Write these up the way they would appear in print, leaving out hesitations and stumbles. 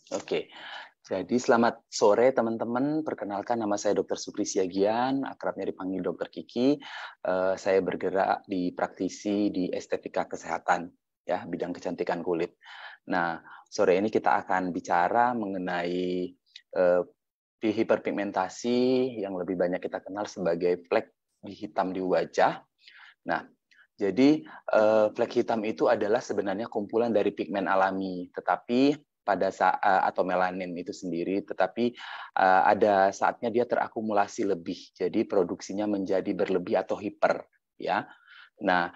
Oke, jadi selamat sore teman-teman. Perkenalkan nama saya Dr. Supri Siagian, akrabnya dipanggil Dr. Kiki. Saya bergerak di praktisi di estetika kesehatan, ya bidang kecantikan kulit. Nah, sore ini kita akan bicara mengenai hiperpigmentasi yang lebih banyak kita kenal sebagai flek hitam di wajah. Nah, jadi flek hitam itu adalah sebenarnya kumpulan dari pigmen alami, tetapi pada saat atau melanin itu sendiri, tetapi ada saatnya dia terakumulasi lebih, jadi produksinya menjadi berlebih atau hiper, ya. Nah,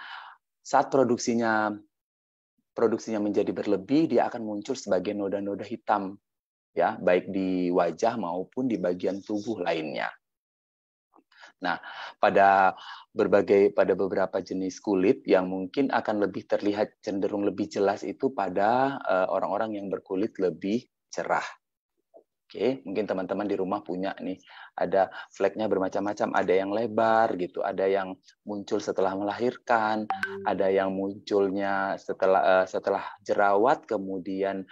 saat produksinya menjadi berlebih, dia akan muncul sebagai noda-noda hitam, ya, baik di wajah maupun di bagian tubuh lainnya. Nah, pada beberapa jenis kulit yang mungkin akan lebih terlihat cenderung lebih jelas itu pada orang-orang yang berkulit lebih cerah. Oke, mungkin teman-teman di rumah punya nih, ada fleknya bermacam-macam, ada yang lebar gitu, ada yang muncul setelah melahirkan, ada yang munculnya setelah jerawat, kemudian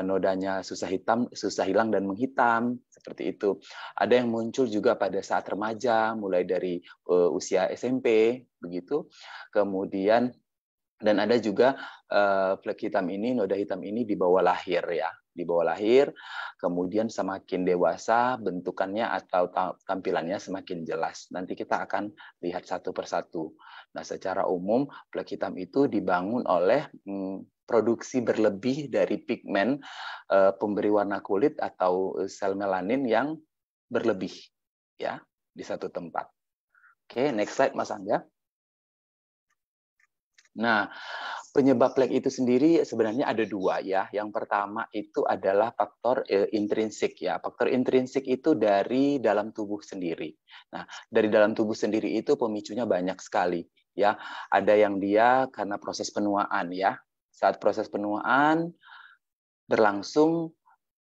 nodanya susah hilang dan menghitam, seperti itu. Ada yang muncul juga pada saat remaja, mulai dari usia SMP, begitu. Kemudian dan ada juga flek hitam ini, noda hitam ini di bawah lahir ya, di bawah lahir, kemudian semakin dewasa bentukannya atau tampilannya semakin jelas. Nanti kita akan lihat satu persatu. Nah, secara umum flek hitam itu dibangun oleh produksi berlebih dari pigmen pemberi warna kulit atau sel melanin yang berlebih ya di satu tempat. Oke, next slide Mas Angga. Nah, penyebab flek itu sendiri sebenarnya ada dua ya. Yang pertama itu adalah faktor intrinsik ya. Faktor intrinsik itu dari dalam tubuh sendiri. Nah, dari dalam tubuh sendiri itu pemicunya banyak sekali ya. Ada yang dia karena proses penuaan ya. Saat proses penuaan berlangsung,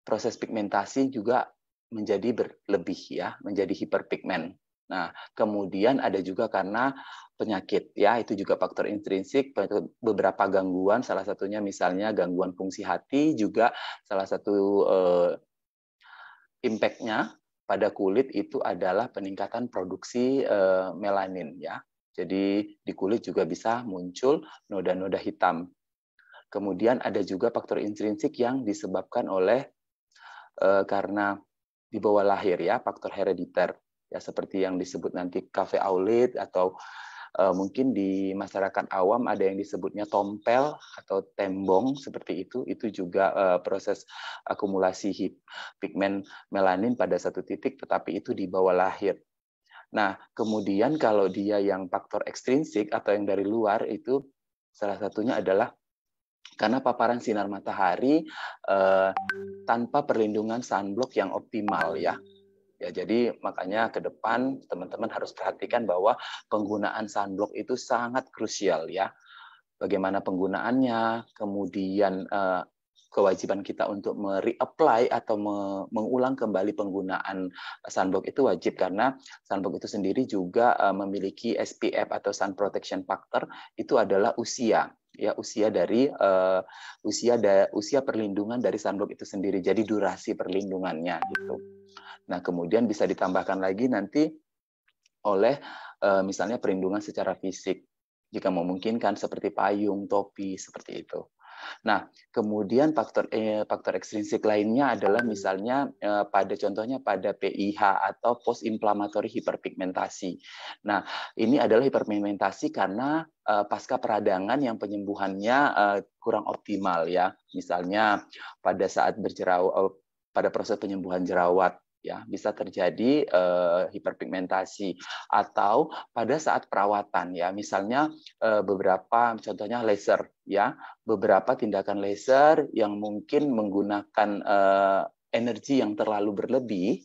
proses pigmentasi juga menjadi berlebih ya, menjadi hiperpigmen. Nah, kemudian ada juga karena penyakit ya, itu juga faktor intrinsik, beberapa gangguan, salah satunya misalnya gangguan fungsi hati juga salah satu impact-nya pada kulit itu adalah peningkatan produksi melanin ya. Jadi di kulit juga bisa muncul noda-noda hitam. Kemudian ada juga faktor intrinsik yang disebabkan oleh karena di bawah lahir ya, faktor herediter ya, seperti yang disebut nanti cafe au lait atau mungkin di masyarakat awam ada yang disebutnya tompel atau tembong seperti itu juga proses akumulasi pigmen melanin pada satu titik, tetapi itu di bawah lahir. Nah, kemudian kalau dia yang faktor ekstrinsik atau yang dari luar itu salah satunya adalah karena paparan sinar matahari tanpa perlindungan sunblock yang optimal ya. Ya, jadi makanya ke depan teman-teman harus perhatikan bahwa penggunaan sunblock itu sangat krusial ya. Bagaimana penggunaannya, kemudian kewajiban kita untuk mereapply atau mengulang kembali penggunaan sunblock itu wajib, karena sunblock itu sendiri juga memiliki SPF atau sun protection factor, itu adalah usia ya, usia perlindungan dari sunblock itu sendiri, jadi durasi perlindungannya gitu. Nah, kemudian bisa ditambahkan lagi nanti oleh misalnya perlindungan secara fisik jika memungkinkan seperti payung, topi, seperti itu. Nah, kemudian faktor ekstrinsik lainnya adalah misalnya contohnya pada PIH atau post inflammatory hiperpigmentasi. Nah, ini adalah hiperpigmentasi karena pasca peradangan yang penyembuhannya kurang optimal ya. Misalnya pada saat pada proses penyembuhan jerawat ya, bisa terjadi hiperpigmentasi, atau pada saat perawatan ya, misalnya beberapa contohnya laser ya, beberapa tindakan laser yang mungkin menggunakan energi yang terlalu berlebih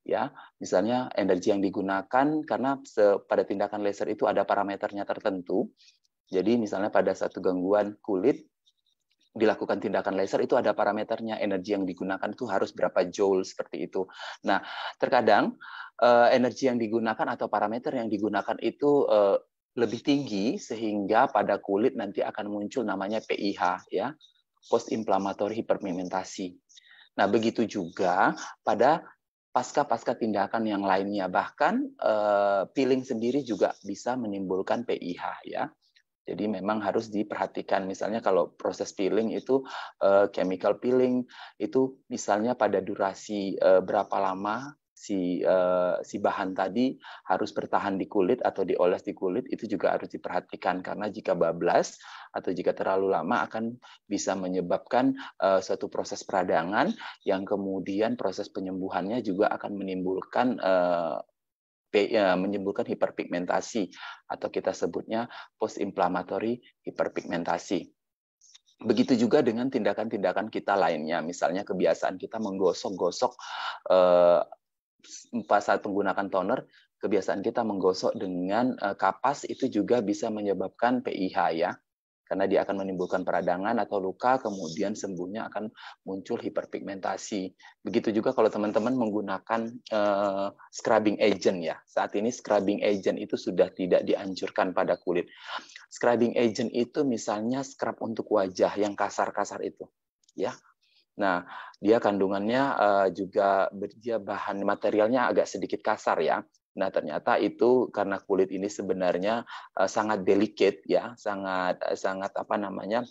ya, misalnya energi yang digunakan karena pada tindakan laser itu ada parameternya tertentu. Jadi misalnya pada satu gangguan kulit dilakukan tindakan laser itu ada parameternya, energi yang digunakan itu harus berapa joule seperti itu. Nah, terkadang energi yang digunakan atau parameter yang digunakan itu lebih tinggi sehingga pada kulit nanti akan muncul namanya PIH ya, post inflammatory hiperpigmentasi. Nah, begitu juga pada pasca tindakan yang lainnya. Bahkan peeling sendiri juga bisa menimbulkan PIH ya. Jadi memang harus diperhatikan. Misalnya kalau proses peeling itu chemical peeling itu misalnya pada durasi berapa lama si bahan tadi harus bertahan di kulit atau dioles di kulit, itu juga harus diperhatikan, karena jika bablas atau jika terlalu lama akan bisa menyebabkan suatu proses peradangan yang kemudian proses penyembuhannya juga akan menimbulkan hiperpigmentasi atau kita sebutnya post-inflammatory hiperpigmentasi. Begitu juga dengan tindakan-tindakan kita lainnya, misalnya kebiasaan kita menggosok-gosok saat menggunakan toner, kebiasaan kita menggosok dengan kapas itu juga bisa menyebabkan PIH ya, karena dia akan menimbulkan peradangan atau luka, kemudian sembuhnya akan muncul hiperpigmentasi. Begitu juga kalau teman-teman menggunakan scrubbing agent ya. Saat ini scrubbing agent itu sudah tidak dianjurkan pada kulit. Scrubbing agent itu misalnya scrub untuk wajah yang kasar-kasar itu, ya. Nah, dia kandungannya juga dia bahan materialnya agak sedikit kasar ya. Nah, ternyata itu karena kulit ini sebenarnya sangat delicate ya, sangat apa namanya?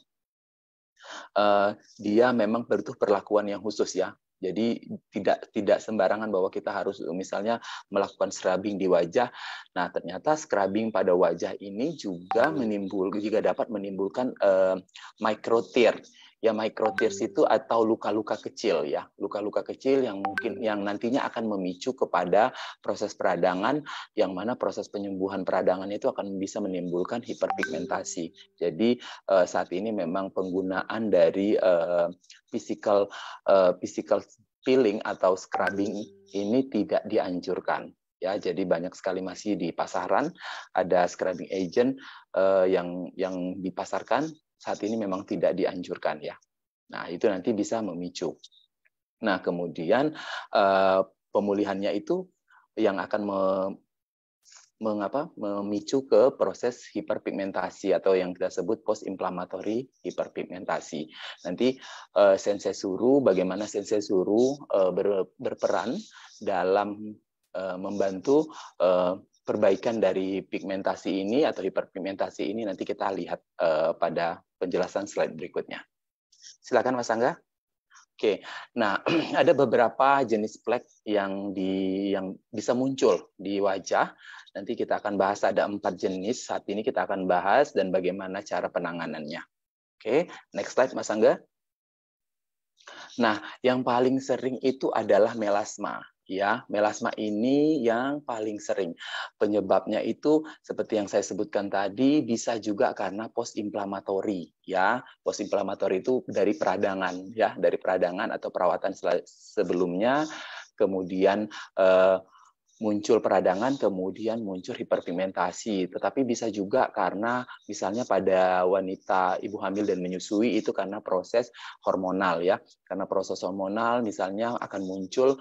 Dia memang butuh perlakuan yang khusus ya. Jadi tidak sembarangan bahwa kita harus misalnya melakukan scrubbing di wajah. Nah, ternyata scrubbing pada wajah ini juga dapat menimbulkan micro tear. Ya, micro tears itu atau luka-luka kecil ya, luka-luka kecil yang mungkin yang nantinya akan memicu kepada proses peradangan, yang mana proses penyembuhan peradangan itu akan bisa menimbulkan hiperpigmentasi. Jadi saat ini memang penggunaan dari physical peeling atau scrubbing ini tidak dianjurkan. Ya, jadi banyak sekali masih di pasaran ada scrubbing agent yang dipasarkan saat ini memang tidak dianjurkan ya. Nah, itu nanti bisa memicu. Nah, kemudian pemulihannya itu yang akan memicu ke proses hiperpigmentasi atau yang kita sebut post-inflammatory hiperpigmentasi. Nanti Sensei Suru, bagaimana Sensei Suru berperan dalam membantu perbaikan dari pigmentasi ini atau hiperpigmentasi ini, nanti kita lihat pada penjelasan slide berikutnya. Silakan Mas Angga. Oke, nah ada beberapa jenis flek yang bisa muncul di wajah. Nanti kita akan bahas ada 4 jenis. Saat ini kita akan bahas dan bagaimana cara penanganannya. Oke, next slide Mas Angga. Nah, yang paling sering itu adalah melasma. Ya, melasma ini yang paling sering. Penyebabnya itu seperti yang saya sebutkan tadi, bisa juga karena post-inflammatory. Ya, post-inflammatory itu dari peradangan, ya, dari peradangan atau perawatan sebelumnya, kemudian muncul peradangan, kemudian muncul hiperpigmentasi. Tetapi bisa juga karena misalnya pada wanita ibu hamil dan menyusui itu karena proses hormonal ya. Karena proses hormonal misalnya akan muncul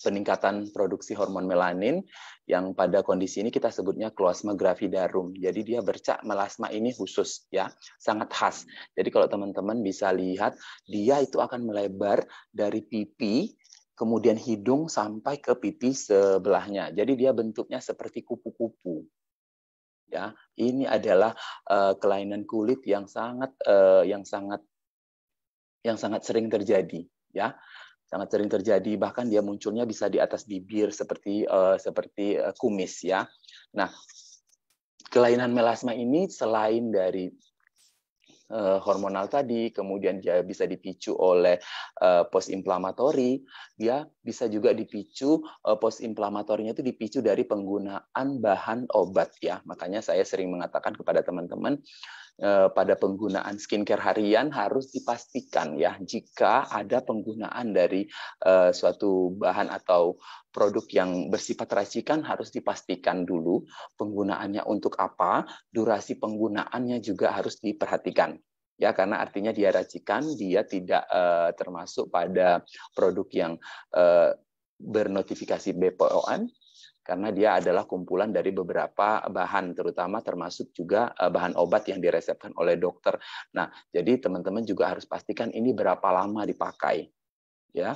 peningkatan produksi hormon melanin yang pada kondisi ini kita sebutnya kloasma gravidarum. Jadi dia bercak melasma ini khusus ya, sangat khas. Jadi kalau teman-teman bisa lihat dia itu akan melebar dari pipi kemudian hidung sampai ke pipi sebelahnya. Jadi dia bentuknya seperti kupu-kupu. Ya, ini adalah kelainan kulit yang sangat sering terjadi, ya. Sangat sering terjadi, bahkan dia munculnya bisa di atas bibir seperti kumis ya. Nah, kelainan melasma ini selain dari hormonal tadi, kemudian dia bisa dipicu oleh post-inflammatory, dia bisa juga dipicu, post-inflamatorinya itu dipicu dari penggunaan bahan obat ya. Makanya saya sering mengatakan kepada teman-teman, pada penggunaan skincare harian harus dipastikan ya, jika ada penggunaan dari suatu bahan atau produk yang bersifat racikan harus dipastikan dulu penggunaannya untuk apa, durasi penggunaannya juga harus diperhatikan. Ya, karena artinya dia racikan, dia tidak termasuk pada produk yang bernotifikasi BPOM, karena dia adalah kumpulan dari beberapa bahan, terutama termasuk juga bahan obat yang diresepkan oleh dokter. Nah, jadi teman-teman juga harus pastikan ini berapa lama dipakai, ya.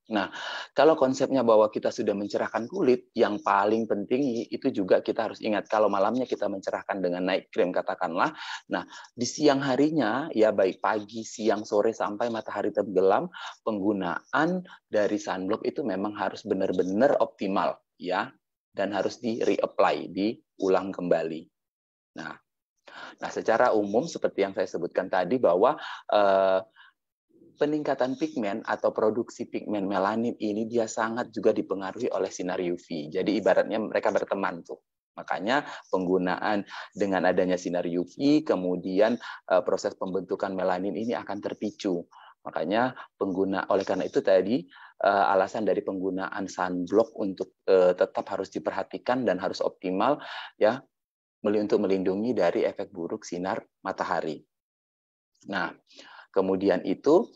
Nah, kalau konsepnya bahwa kita sudah mencerahkan kulit, yang paling penting itu juga kita harus ingat, kalau malamnya kita mencerahkan dengan night cream katakanlah, nah di siang harinya, ya baik pagi, siang, sore, sampai matahari tenggelam, penggunaan dari sunblock itu memang harus benar-benar optimal, ya, dan harus di-reapply, diulang kembali. Nah, secara umum seperti yang saya sebutkan tadi bahwa peningkatan pigmen atau produksi pigmen melanin ini dia sangat juga dipengaruhi oleh sinar UV. Jadi ibaratnya mereka berteman tuh. Makanya penggunaan dengan adanya sinar UV, kemudian proses pembentukan melanin ini akan terpicu. Makanya oleh karena itu tadi alasan dari penggunaan sunblock untuk tetap harus diperhatikan dan harus optimal, ya, untuk melindungi dari efek buruk sinar matahari. Nah, kemudian itu,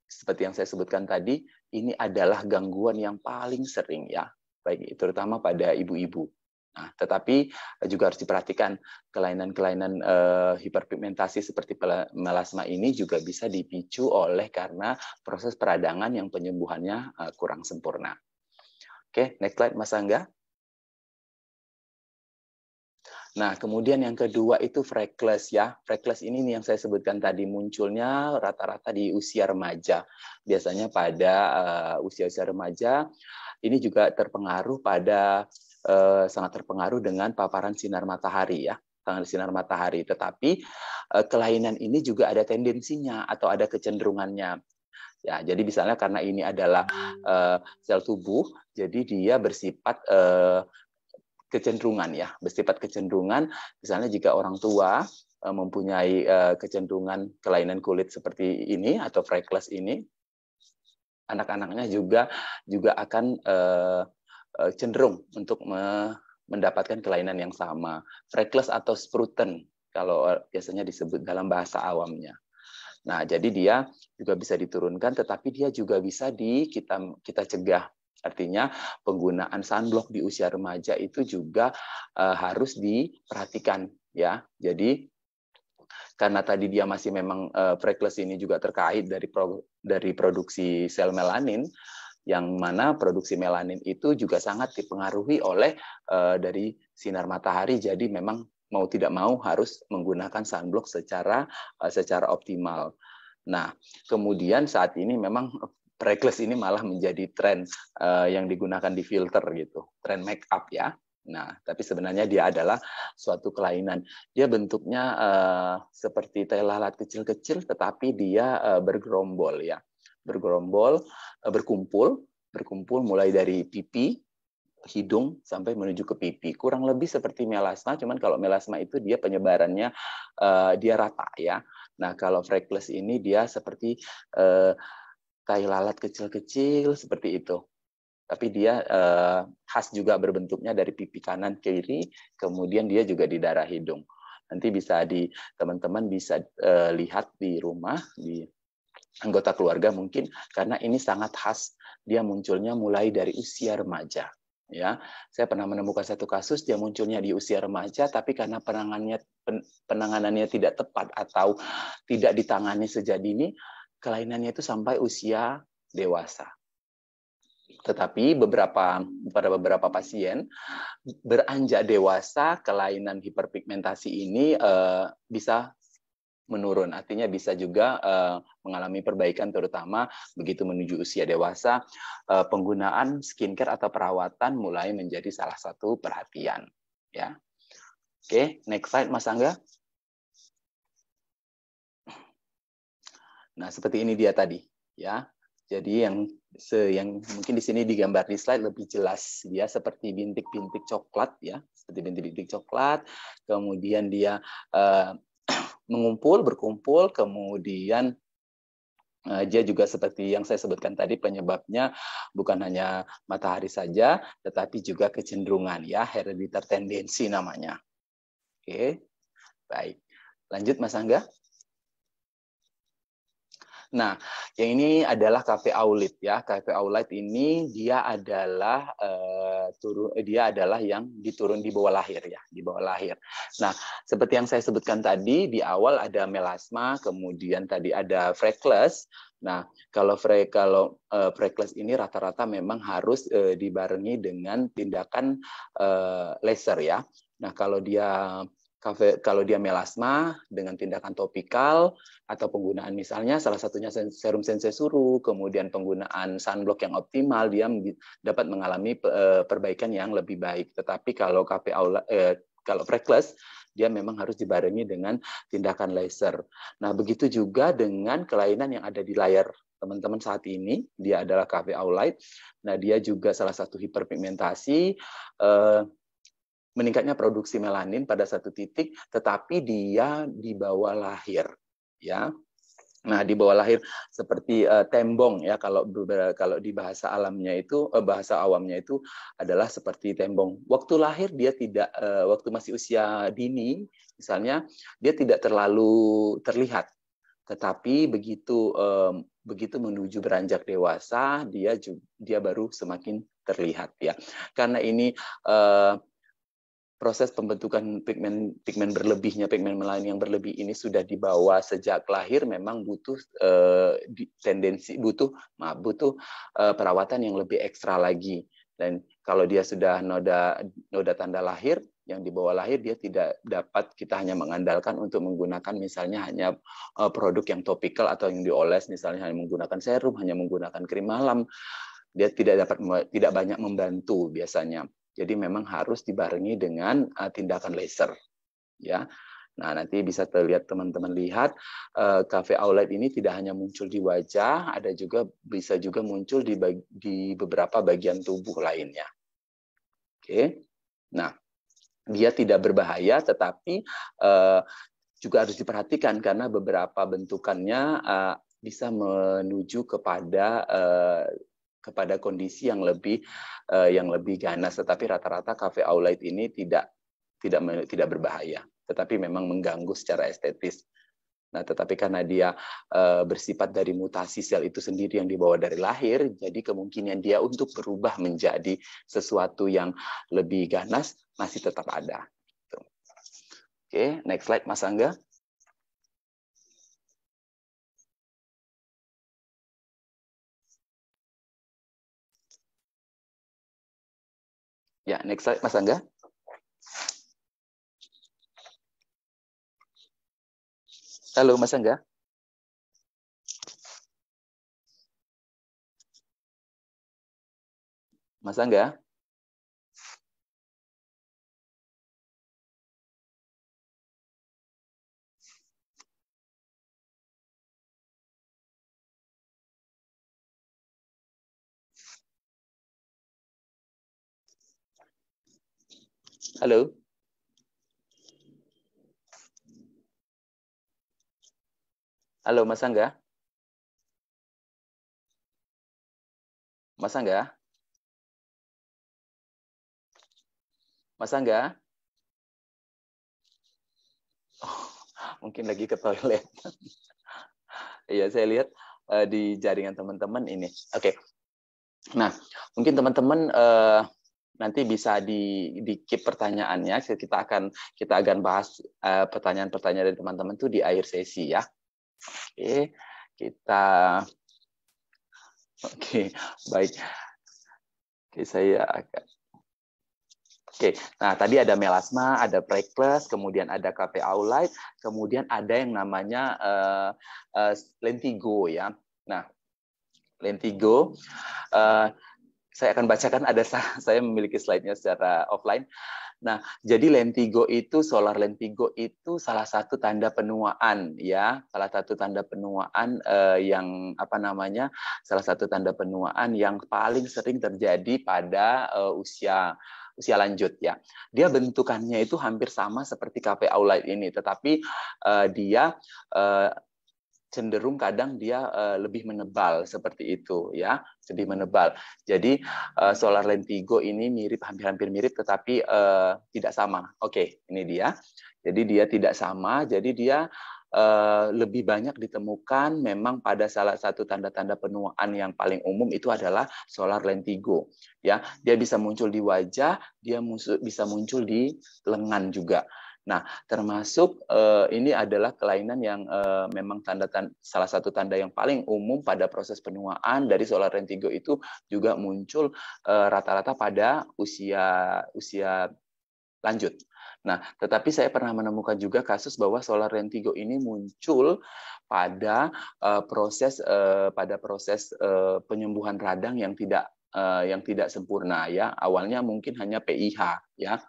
seperti yang saya sebutkan tadi, ini adalah gangguan yang paling sering, ya, baik terutama pada ibu-ibu. Nah, tetapi juga harus diperhatikan kelainan-kelainan hiperpigmentasi seperti melasma ini juga bisa dipicu oleh karena proses peradangan yang penyembuhannya kurang sempurna. Oke, next slide, Mas Angga. Nah, kemudian yang kedua itu freckles, ya. Freckles ini nih yang saya sebutkan tadi, munculnya rata-rata di usia remaja. Biasanya pada usia-usia remaja ini juga terpengaruh sangat terpengaruh dengan paparan sinar matahari, ya. Sinar matahari. Tetapi kelainan ini juga ada tendensinya atau ada kecenderungannya. Ya, jadi misalnya karena ini adalah sel tubuh, jadi dia bersifat kecenderungan, ya, bersifat kecenderungan. Misalnya jika orang tua mempunyai kecenderungan kelainan kulit seperti ini atau freckles ini, anak-anaknya juga akan cenderung untuk mendapatkan kelainan yang sama. Freckles atau Spruten kalau biasanya disebut dalam bahasa awamnya. Nah, jadi dia juga bisa diturunkan, tetapi dia juga bisa kita cegah. Artinya penggunaan sunblock di usia remaja itu juga harus diperhatikan, ya. Jadi karena tadi dia masih memang freckles ini juga terkait dari produksi sel melanin, yang mana produksi melanin itu juga sangat dipengaruhi oleh dari sinar matahari. Jadi memang mau tidak mau harus menggunakan sunblock secara optimal. Nah, kemudian saat ini memang freckles ini malah menjadi tren yang digunakan di filter gitu, tren make up, ya. Nah, tapi sebenarnya dia adalah suatu kelainan. Dia bentuknya seperti tai lalat kecil-kecil, tetapi dia bergerombol, ya, bergerombol, berkumpul mulai dari pipi, hidung sampai menuju ke pipi. Kurang lebih seperti melasma, cuman kalau melasma itu dia penyebarannya dia rata, ya. Nah, kalau freckles ini dia seperti tai lalat kecil-kecil seperti itu. Tapi dia khas juga berbentuknya dari pipi kanan kiri, kemudian dia juga di daerah hidung. Nanti teman-teman bisa lihat di rumah, di anggota keluarga mungkin, karena ini sangat khas. Dia munculnya mulai dari usia remaja. Ya, saya pernah menemukan satu kasus dia munculnya di usia remaja, tapi karena penanganannya tidak tepat atau tidak ditangani sejak dini, kelainannya itu sampai usia dewasa. Tetapi pada beberapa pasien beranjak dewasa, kelainan hiperpigmentasi ini bisa menurun, artinya bisa juga mengalami perbaikan, terutama begitu menuju usia dewasa, penggunaan skincare atau perawatan mulai menjadi salah satu perhatian, ya. Oke, next slide, Mas Angga. Nah, seperti ini dia tadi, ya. Jadi yang mungkin di sini digambar di slide lebih jelas, dia seperti bintik-bintik coklat, ya, seperti bintik-bintik coklat. Kemudian dia berkumpul, kemudian dia juga seperti yang saya sebutkan tadi, penyebabnya bukan hanya matahari saja, tetapi juga kecenderungan, ya, hereditary tendency namanya. Oke, baik. Lanjut, Mas Angga. Nah, yang ini adalah Cafe Aulit ya. Cafe Aulit ini dia adalah dia adalah yang diturun di bawah lahir ya, di bawah lahir. Nah, seperti yang saya sebutkan tadi di awal ada melasma, kemudian tadi ada freckles. Nah, kalau freckles ini rata-rata memang harus dibarengi dengan tindakan laser ya. Nah, kalau dia melasma dengan tindakan topikal atau penggunaan misalnya salah satunya serum sensesuru, kemudian penggunaan sunblock yang optimal, dia dapat mengalami perbaikan yang lebih baik. Tetapi kalau kalau freckles, dia memang harus dibarengi dengan tindakan laser. Nah, begitu juga dengan kelainan yang ada di layar teman-teman saat ini, dia adalah cafe aulite. Nah, dia juga salah satu hiperpigmentasi, meningkatnya produksi melanin pada satu titik, tetapi dia di bawah lahir, ya. Nah, di bawah lahir seperti tembong ya, kalau di bahasa alamnya itu, bahasa awamnya itu adalah seperti tembong. Waktu lahir dia tidak, waktu masih usia dini, misalnya dia tidak terlalu terlihat, tetapi begitu menuju beranjak dewasa, dia baru semakin terlihat ya. Karena ini proses pembentukan pigmen berlebihnya, pigmen melanin yang berlebih ini sudah dibawa sejak lahir, memang butuh perawatan yang lebih ekstra lagi. Dan kalau dia sudah noda tanda lahir yang di bawah lahir, dia tidak dapat, kita hanya mengandalkan untuk menggunakan misalnya hanya produk yang topikal atau yang dioles, misalnya hanya menggunakan serum, hanya menggunakan krim malam, dia tidak banyak membantu biasanya. Jadi memang harus dibarengi dengan tindakan laser, ya. Nah, nanti bisa terlihat teman-teman lihat cafe aulite ini tidak hanya muncul di wajah, bisa juga muncul di beberapa bagian tubuh lainnya. Oke. Nah, dia tidak berbahaya, tetapi juga harus diperhatikan karena beberapa bentukannya bisa menuju kepada kondisi yang lebih ganas, tetapi rata-rata cafe aulite ini tidak berbahaya, tetapi memang mengganggu secara estetis. Nah, tetapi karena dia bersifat dari mutasi sel itu sendiri yang dibawa dari lahir, jadi kemungkinan dia untuk berubah menjadi sesuatu yang lebih ganas masih tetap ada. Oke, next slide, Mas Angga. Ya, next slide, Mas Angga. Halo, Mas Angga. Mas Angga. Halo. Halo, Mas Angga. Mas Angga. Mas Angga. Oh, mungkin lagi ke toilet. Iya, saya lihat di jaringan teman-teman ini. Oke. Nah, mungkin teman-teman nanti bisa di keep pertanyaannya. Kita akan bahas pertanyaan-pertanyaan dari teman-teman itu di akhir sesi ya. Oke, baik. Oke, nah tadi ada melasma, ada freckles, kemudian ada cafe aulite, kemudian ada yang namanya lentigo ya. Nah, lentigo, saya akan bacakan, saya memiliki slide-nya secara offline. Nah, jadi solar lentigo itu salah satu tanda penuaan ya, salah satu tanda penuaan salah satu tanda penuaan yang paling sering terjadi pada usia lanjut ya. Dia bentukannya itu hampir sama seperti cafe aulite ini, tetapi dia cenderung kadang dia lebih menebal seperti itu ya, lebih menebal. Jadi solar lentigo ini hampir mirip tetapi tidak sama. Oke, ini dia. Jadi dia tidak sama. Jadi dia lebih banyak ditemukan memang pada salah satu tanda-tanda penuaan yang paling umum itu adalah solar lentigo. Ya, dia bisa muncul di wajah, dia bisa muncul di lengan juga. Nah, termasuk ini adalah kelainan yang memang salah satu tanda yang paling umum pada proses penuaan dari solar lentigo itu juga muncul rata-rata pada usia lanjut. Nah, tetapi saya pernah menemukan juga kasus bahwa solar lentigo ini muncul pada proses penyembuhan radang yang tidak sempurna ya. Awalnya mungkin hanya PIH ya.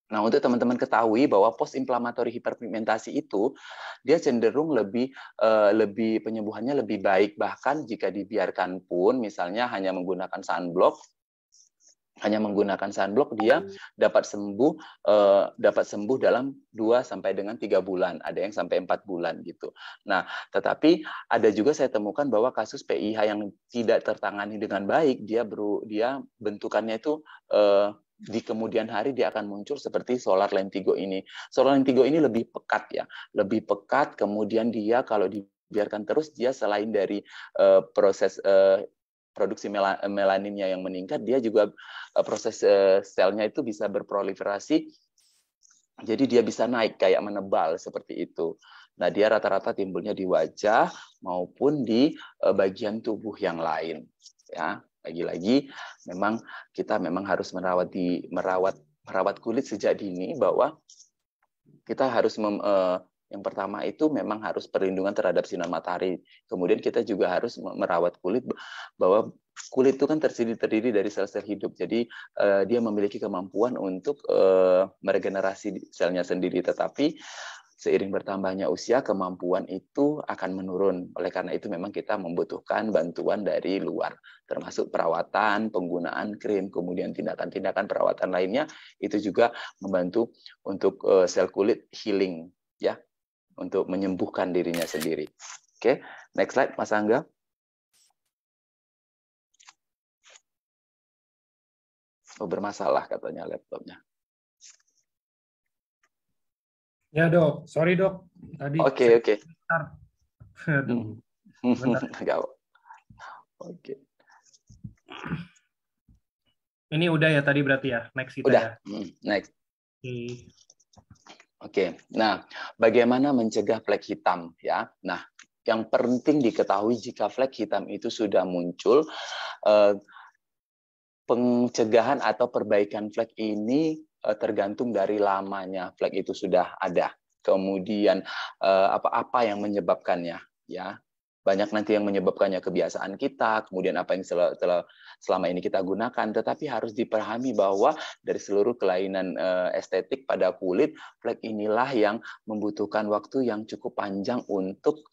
Nah, untuk teman-teman ketahui bahwa post inflammatory hiperpigmentasi itu dia cenderung lebih penyembuhannya lebih baik, bahkan jika dibiarkan pun misalnya hanya menggunakan sunblock dia dapat sembuh dalam 2 sampai dengan 3 bulan, ada yang sampai 4 bulan gitu. Nah, tetapi ada juga saya temukan bahwa kasus PIH yang tidak tertangani dengan baik, dia bentukannya itu di kemudian hari dia akan muncul seperti solar lentigo ini. Solar lentigo ini lebih pekat ya, lebih pekat, kemudian dia kalau dibiarkan terus dia selain dari proses produksi melaninnya yang meningkat, dia juga proses selnya itu bisa berproliferasi, jadi dia bisa naik kayak menebal seperti itu. Nah, dia rata-rata timbulnya di wajah maupun di bagian tubuh yang lain. Ya, lagi-lagi memang kita harus merawat kulit sejak dini, bahwa kita harus yang pertama itu memang harus perlindungan terhadap sinar matahari. Kemudian kita juga harus merawat kulit, bahwa kulit itu kan terdiri dari sel-sel hidup. Jadi dia memiliki kemampuan untuk meregenerasi selnya sendiri. Tetapi seiring bertambahnya usia, kemampuan itu akan menurun. Oleh karena itu memang kita membutuhkan bantuan dari luar, termasuk perawatan, penggunaan krim, kemudian tindakan-tindakan perawatan lainnya itu juga membantu untuk sel kulit healing, ya, untuk menyembuhkan dirinya sendiri. Oke, next slide, Mas Angga. Oh, bermasalah katanya laptopnya. Ya dok, sorry dok. Tadi Oke. Aduh. Bentar. Oke. Ini udah ya tadi berarti ya, next kita udah. ya. Next. Oke. Nah, bagaimana mencegah flek hitam ya? Nah, yang penting diketahui jika flek hitam itu sudah muncul, pencegahan atau perbaikan flek ini tergantung dari lamanya flek itu sudah ada. Kemudian apa yang menyebabkannya, ya. Banyak nanti yang menyebabkannya kebiasaan kita, kemudian apa yang selama ini kita gunakan, tetapi harus dipahami bahwa dari seluruh kelainan estetik pada kulit, flek inilah yang membutuhkan waktu yang cukup panjang untuk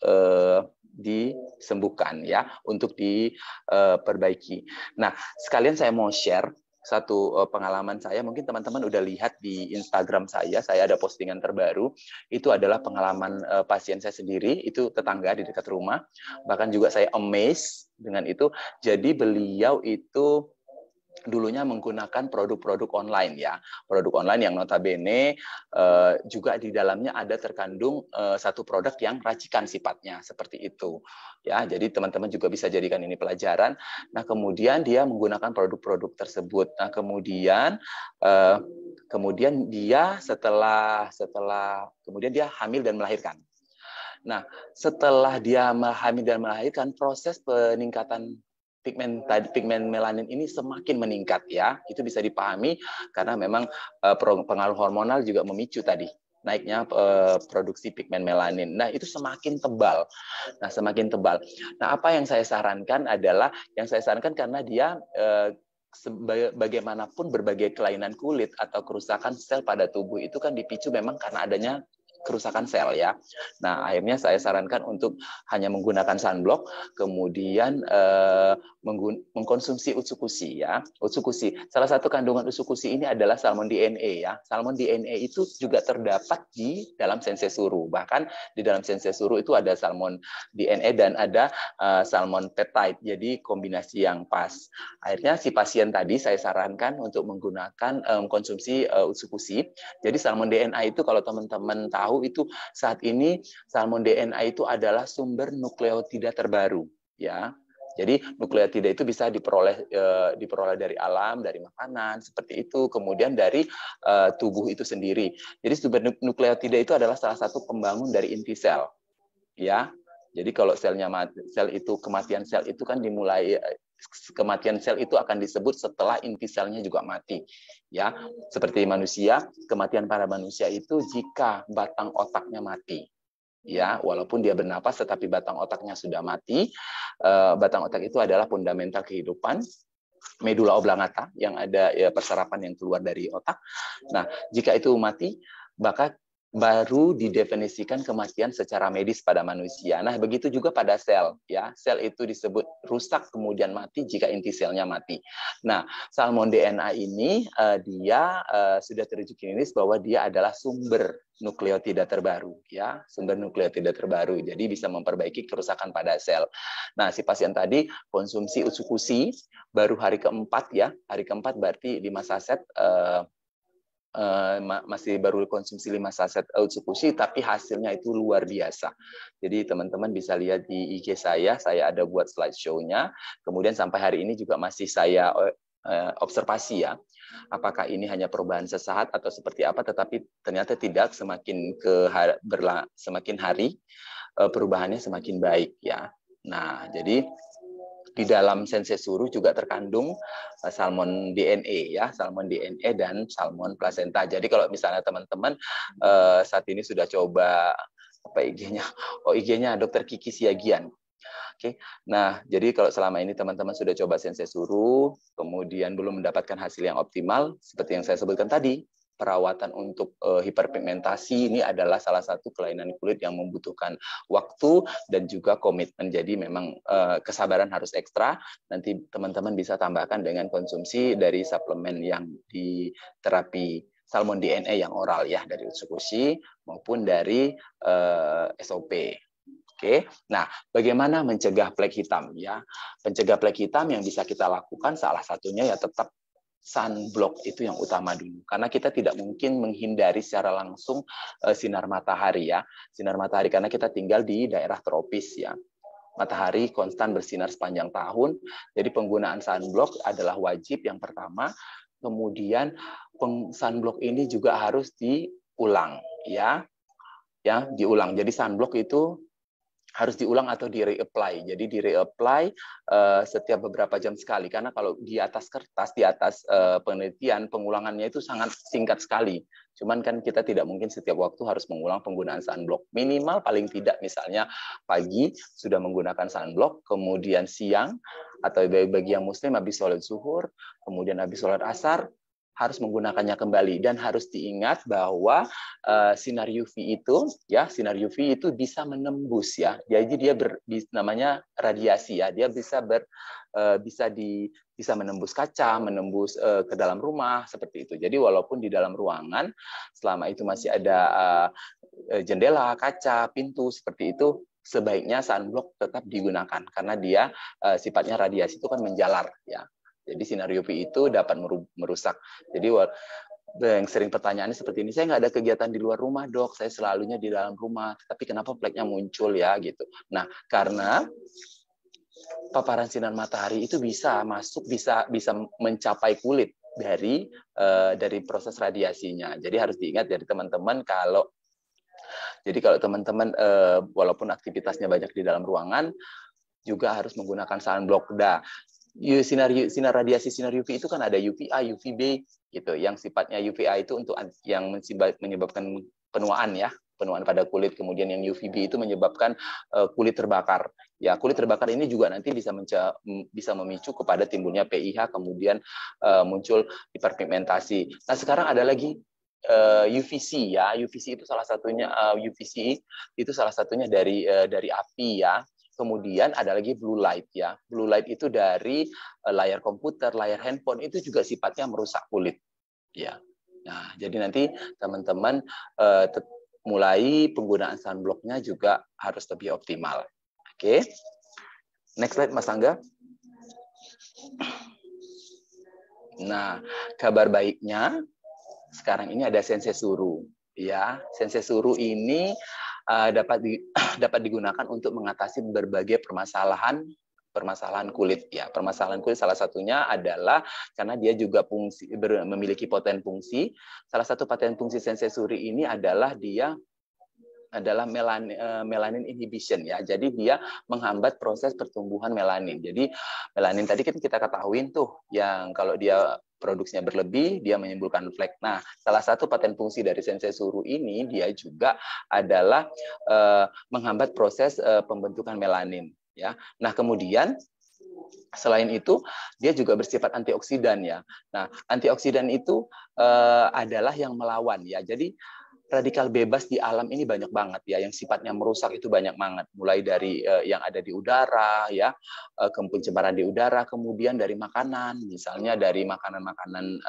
disembuhkan, ya, untuk diperbaiki. Nah, sekalian saya mau share satu pengalaman saya, mungkin teman-teman udah lihat di Instagram saya ada postingan terbaru, itu adalah pengalaman pasien saya sendiri, itu tetangga di dekat rumah, bahkan juga saya amazed dengan itu. Jadi beliau itu dulunya menggunakan produk-produk online, ya, produk online yang notabene juga di dalamnya ada terkandung satu produk yang racikan sifatnya seperti itu, ya. Jadi teman-teman juga bisa jadikan ini pelajaran. Nah, kemudian dia menggunakan produk-produk tersebut. Nah, kemudian dia kemudian dia hamil dan melahirkan. Nah, setelah dia hamil dan melahirkan, proses peningkatan pigmen melanin ini semakin meningkat, ya. Itu bisa dipahami karena memang pengaruh hormonal juga memicu tadi naiknya produksi pigmen melanin. Nah, itu semakin tebal. Nah, apa yang saya sarankan adalah, karena dia bagaimanapun berbagai kelainan kulit atau kerusakan sel pada tubuh itu kan dipicu memang karena adanya kerusakan sel, ya. Nah, akhirnya saya sarankan untuk hanya menggunakan sunblock, kemudian mengkonsumsi utsukushi, ya. Utsukushi. Salah satu kandungan utsukushi ini adalah salmon DNA, ya. Salmon DNA itu juga terdapat di dalam sensesuru. Bahkan di dalam sensesuru itu ada salmon DNA dan ada salmon peptide. Jadi kombinasi yang pas. Akhirnya si pasien tadi saya sarankan untuk menggunakan konsumsi utsukushi. Jadi salmon DNA itu kalau teman-teman tahu tahu itu saat ini salmon DNA itu adalah sumber nukleotida terbaru, ya. Jadi nukleotida itu bisa diperoleh dari alam, dari makanan seperti itu, kemudian dari tubuh itu sendiri. Jadi sumber nukleotida itu adalah salah satu pembangun dari inti sel, ya. Jadi kalau kematian sel itu kan dimulai, kematian sel itu akan disebut setelah inti selnya juga mati, ya. Seperti manusia, kematian para manusia itu jika batang otaknya mati. Ya, walaupun dia bernapas tetapi batang otaknya sudah mati. Batang otak itu adalah fundamental kehidupan, medula oblongata yang ada ya, perserapan yang keluar dari otak. Nah, jika itu mati, maka baru didefinisikan kematian secara medis pada manusia. Nah, begitu juga pada sel, ya. Sel itu disebut rusak kemudian mati jika inti selnya mati. Nah, salmon DNA ini dia sudah teruji klinis bahwa dia adalah sumber nukleotida terbaru, ya, sumber nukleotida terbaru. Jadi bisa memperbaiki kerusakan pada sel. Nah, si pasien tadi konsumsi utsukushi baru hari keempat, ya, hari keempat berarti 5 saset. Masih baru konsumsi 5 saset utsukushi, tapi hasilnya itu luar biasa. Jadi teman-teman bisa lihat di IG saya ada buat slideshow-nya. Kemudian sampai hari ini juga masih saya observasi, ya. Apakah ini hanya perubahan sesaat atau seperti apa? Tetapi ternyata tidak. Semakin hari perubahannya semakin baik, ya. Nah, jadi di dalam sensei suru juga terkandung salmon DNA, ya, salmon DNA dan salmon placenta. Jadi kalau misalnya teman-teman saat ini sudah coba apa IG-nya? Oh, IG-nya Dr. Kiki Siagian. Oke. Nah, jadi kalau selama ini teman-teman sudah coba sensei suru, kemudian belum mendapatkan hasil yang optimal, seperti yang saya sebutkan tadi, perawatan untuk hiperpigmentasi ini adalah salah satu kelainan kulit yang membutuhkan waktu dan juga komitmen. Jadi memang kesabaran harus ekstra. Nanti teman-teman bisa tambahkan dengan konsumsi dari suplemen yang di terapi salmon DNA yang oral, ya, dari utsukushi maupun dari SOP. Oke, nah bagaimana mencegah flek hitam, ya? Pencegah flek hitam yang bisa kita lakukan salah satunya ya tetap sunblock itu yang utama dulu, karena kita tidak mungkin menghindari secara langsung sinar matahari, ya, sinar matahari, karena kita tinggal di daerah tropis, ya. Matahari konstan bersinar sepanjang tahun, jadi penggunaan sunblock adalah wajib yang pertama. Kemudian sunblock ini juga harus diulang, ya, diulang. Jadi sunblock itu harus diulang atau di-reapply. Jadi di-reapply setiap beberapa jam sekali. Karena kalau di atas kertas, di atas penelitian, pengulangannya itu sangat singkat sekali. Cuman kan kita tidak mungkin setiap waktu harus mengulang penggunaan sunblock. Minimal paling tidak misalnya pagi sudah menggunakan sunblock, kemudian siang atau bagi yang muslim habis sholat zuhur, kemudian habis sholat asar, harus menggunakannya kembali. Dan harus diingat bahwa sinar UV itu, ya, sinar UV itu bisa menembus, ya. Jadi dia namanya radiasi, ya. Dia bisa bisa menembus kaca, menembus ke dalam rumah seperti itu. Jadi walaupun di dalam ruangan, selama itu masih ada jendela, kaca, pintu seperti itu, sebaiknya sunblock tetap digunakan karena dia sifatnya radiasi itu kan menjalar, ya. Jadi sinar UV itu dapat merusak. Jadi yang sering pertanyaannya seperti ini, saya nggak ada kegiatan di luar rumah, dok, saya selalunya di dalam rumah, tapi kenapa fleknya muncul, ya, gitu. Nah, karena paparan sinar matahari itu bisa masuk, bisa mencapai kulit dari proses radiasinya. Jadi harus diingat dari teman-teman kalau teman-teman walaupun aktivitasnya banyak di dalam ruangan, juga harus menggunakan sunblock. Sinar radiasi sinar UV itu kan ada UVA, UVB gitu. Yang sifatnya UVA itu untuk yang menyebabkan penuaan, ya, penuaan pada kulit. Kemudian yang UVB itu menyebabkan kulit terbakar. Ya, kulit terbakar ini juga nanti bisa memicu kepada timbulnya PIH, kemudian muncul hiperpigmentasi. Nah, sekarang ada lagi UVC, ya. UVC itu salah satunya dari api, ya. Kemudian ada lagi blue light, ya. Blue light itu dari layar komputer, layar handphone, itu juga sifatnya merusak kulit, ya. Nah, jadi nanti teman-teman mulai penggunaan sunblocknya juga harus lebih optimal. Oke. Next slide, Mas Angga. Nah, kabar baiknya sekarang ini ada sensei suru. ya. Sensesuru ini dapat digunakan untuk mengatasi berbagai permasalahan kulit, ya. Permasalahan kulit salah satunya adalah karena dia juga memiliki poten fungsi. Salah satu poten fungsi sensesuri ini adalah melanin inhibition, ya. Jadi dia menghambat proses pertumbuhan melanin. Jadi melanin tadi kan kita ketahui tuh yang kalau dia produksinya berlebih dia menimbulkan flek. Nah, salah satu paten fungsi dari sensesuru ini dia juga adalah menghambat proses pembentukan melanin, ya. Nah, kemudian selain itu dia juga bersifat antioksidan, ya. Nah, antioksidan itu adalah yang melawan, ya. Jadi radikal bebas di alam ini banyak banget, ya, yang sifatnya merusak itu banyak banget, mulai dari yang ada di udara, ya, pencemaran di udara, kemudian dari makanan, misalnya dari makanan-makanan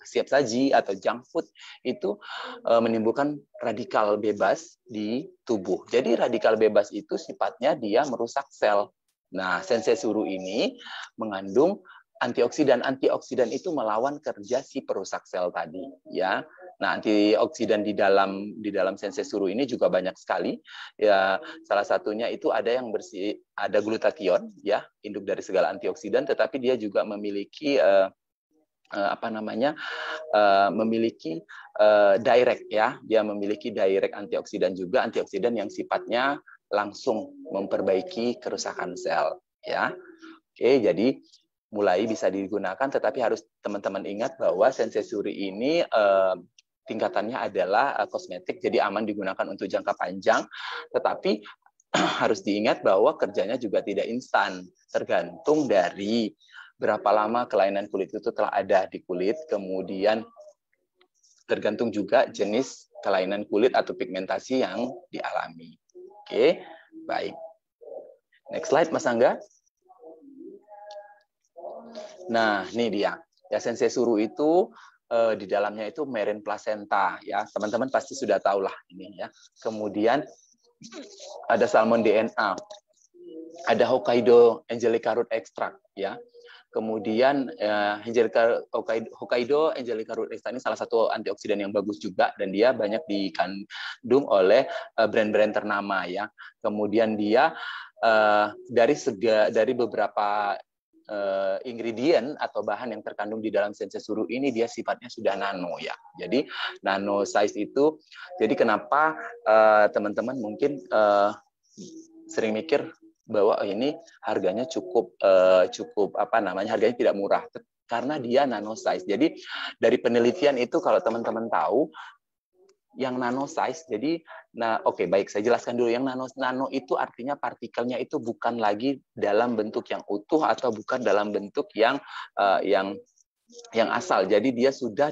siap saji atau junk food itu menimbulkan radikal bebas di tubuh. Jadi radikal bebas itu sifatnya dia merusak sel. Nah, sensesuru ini mengandung antioksidan. Antioksidan itu melawan kerja si perusak sel tadi, ya. Nah, antioksidan di dalam sensesuru ini juga banyak sekali. Ya, salah satunya itu ada glutathione, ya, induk dari segala antioksidan, tetapi dia juga memiliki memiliki direct, ya. Dia memiliki direct antioksidan juga, antioksidan yang sifatnya langsung memperbaiki kerusakan sel, ya. Oke, jadi mulai bisa digunakan, tetapi harus teman-teman ingat bahwa sensesuri ini tingkatannya adalah kosmetik, jadi aman digunakan untuk jangka panjang, tetapi harus diingat bahwa kerjanya juga tidak instan, tergantung dari berapa lama kelainan kulit itu telah ada di kulit, kemudian tergantung juga jenis kelainan kulit atau pigmentasi yang dialami. Oke, baik. Next slide, Mas Angga. Nah, ini dia. Ya, sensesuru itu di dalamnya itu meren placenta, ya. Teman-teman pasti sudah tahu lah ini, ya. Kemudian ada salmon DNA, ada Hokkaido Angelica root extract, ya. Kemudian Hokkaido Angelica root extract ini salah satu antioksidan yang bagus juga, dan dia banyak dikandung oleh brand-brand ternama, ya. Kemudian dia dari beberapa ingredient atau bahan yang terkandung di dalam sensesuru ini dia sifatnya sudah nano, ya. Jadi nano size itu, jadi kenapa teman-teman mungkin sering mikir bahwa ini harganya cukup harganya tidak murah, karena dia nano size. Jadi dari penelitian itu kalau teman-teman tahu yang nano size, jadi oke, baik, saya jelaskan dulu. Yang nano itu artinya partikelnya itu bukan lagi dalam bentuk yang utuh atau bukan dalam bentuk yang asal. Jadi dia sudah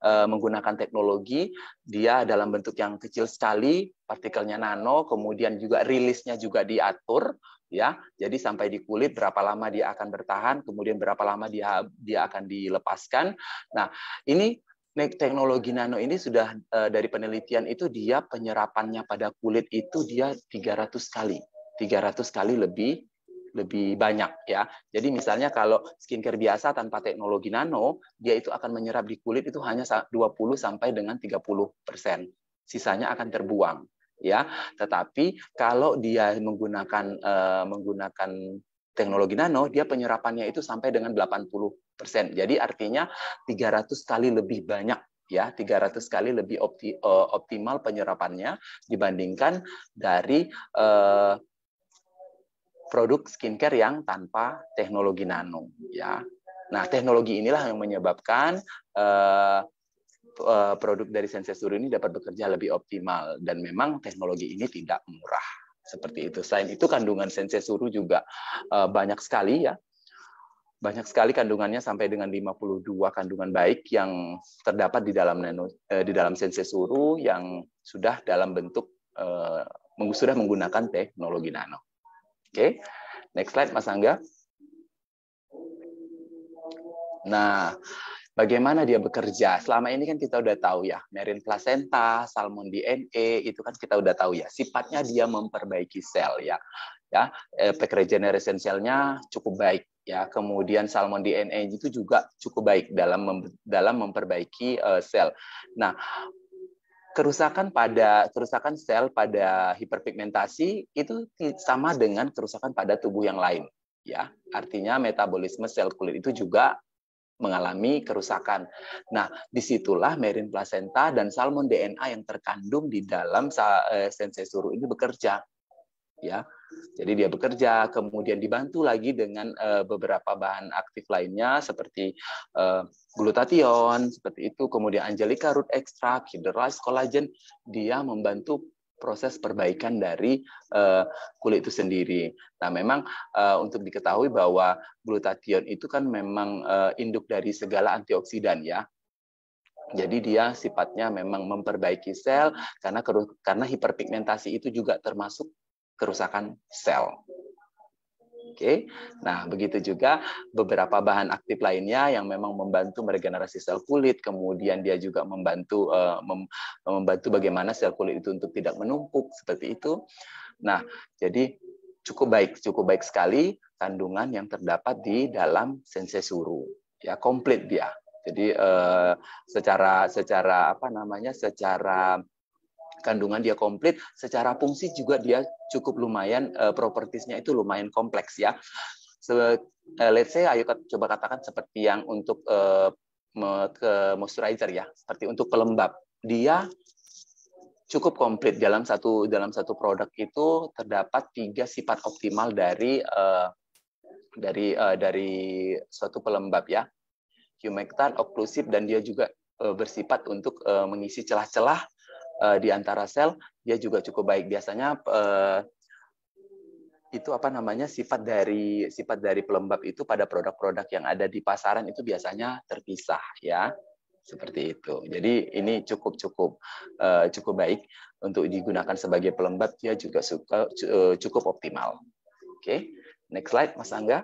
menggunakan teknologi, dia dalam bentuk yang kecil sekali, partikelnya nano, kemudian juga rilisnya juga diatur, ya. Jadi sampai di kulit berapa lama dia akan bertahan, kemudian berapa lama dia akan dilepaskan. Nah, ini teknologi nano ini sudah dari penelitian itu dia penyerapannya pada kulit itu dia 300 kali lebih banyak, ya. Jadi misalnya kalau skincare biasa tanpa teknologi nano, dia itu akan menyerap di kulit itu hanya 20 sampai dengan 30%. Sisanya akan terbuang, ya. Tetapi kalau dia menggunakan teknologi nano, dia penyerapannya itu sampai dengan 80%. Jadi artinya 300 kali lebih banyak, ya, 300 kali lebih optimal penyerapannya dibandingkan dari produk skincare yang tanpa teknologi nano, ya. Nah, teknologi inilah yang menyebabkan produk dari sensesuru ini dapat bekerja lebih optimal, dan memang teknologi ini tidak murah. Seperti itu. Selain itu kandungan sensesuru juga banyak sekali, ya. Banyak sekali kandungannya, sampai dengan 52 kandungan baik yang terdapat di dalam sensesuru yang sudah dalam bentuk sudah menggunakan teknologi nano. Oke. Next slide, Mas Angga. Nah, bagaimana dia bekerja? Selama ini kan kita udah tahu, ya, meren placenta, salmon DNA, itu kan kita udah tahu, ya. Sifatnya dia memperbaiki sel, ya. Efek regeneration selnya cukup baik, ya. Kemudian salmon DNA itu juga cukup baik dalam memperbaiki sel. Nah, kerusakan sel pada hiperpigmentasi itu sama dengan kerusakan pada tubuh yang lain, ya. Artinya metabolisme sel kulit itu juga mengalami kerusakan. Nah, disitulah Merin placenta dan salmon DNA yang terkandung di dalam sensei suru ini bekerja, ya. Jadi dia bekerja, kemudian dibantu lagi dengan beberapa bahan aktif lainnya seperti glutathione, seperti itu, kemudian Angelica root extract, hydrolyzed collagen, dia membantu proses perbaikan dari kulit itu sendiri. Nah, memang untuk diketahui bahwa glutathione itu kan memang induk dari segala antioksidan, ya. Jadi dia sifatnya memang memperbaiki sel karena hiperpigmentasi itu juga termasuk kerusakan sel. Oke, nah begitu juga beberapa bahan aktif lainnya yang memang membantu meregenerasi sel kulit, kemudian dia juga membantu bagaimana sel kulit itu untuk tidak menumpuk seperti itu. Nah, jadi cukup baik sekali kandungan yang terdapat di dalam sensei suru, ya, komplit dia. Jadi secara kandungan dia komplit, secara fungsi juga dia cukup lumayan, propertiesnya itu lumayan kompleks, ya. Let's say, ayo coba katakan seperti yang untuk moisturizer, ya, seperti untuk pelembab, dia cukup komplit. Dalam satu produk itu terdapat 3 sifat optimal dari suatu pelembab, ya. Humectant, occlusive, dan dia juga bersifat untuk mengisi celah-celah di antara sel. Dia juga cukup baik. Biasanya sifat dari pelembab itu pada produk-produk yang ada di pasaran itu biasanya terpisah, ya, seperti itu. Jadi ini cukup baik untuk digunakan sebagai pelembab. Dia juga cukup optimal. Oke, next slide, Mas Angga.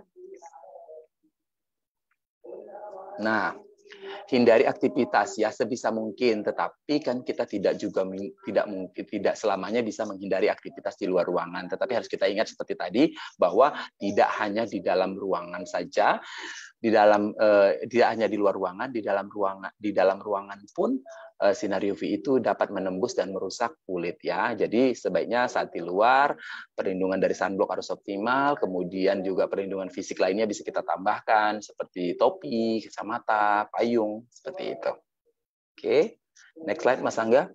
Nah, hindari aktivitas, ya, sebisa mungkin, tetapi kan kita tidak selamanya bisa menghindari aktivitas di luar ruangan. Tetapi harus kita ingat seperti tadi bahwa tidak hanya di dalam ruangan saja, tidak hanya di luar ruangan, di dalam ruangan pun sinar UV itu dapat menembus dan merusak kulit, ya. Jadi sebaiknya saat di luar, perlindungan dari sunblock harus optimal, kemudian juga perlindungan fisik lainnya bisa kita tambahkan seperti topi, kacamata, payung, seperti itu. Oke, next slide, Mas Angga.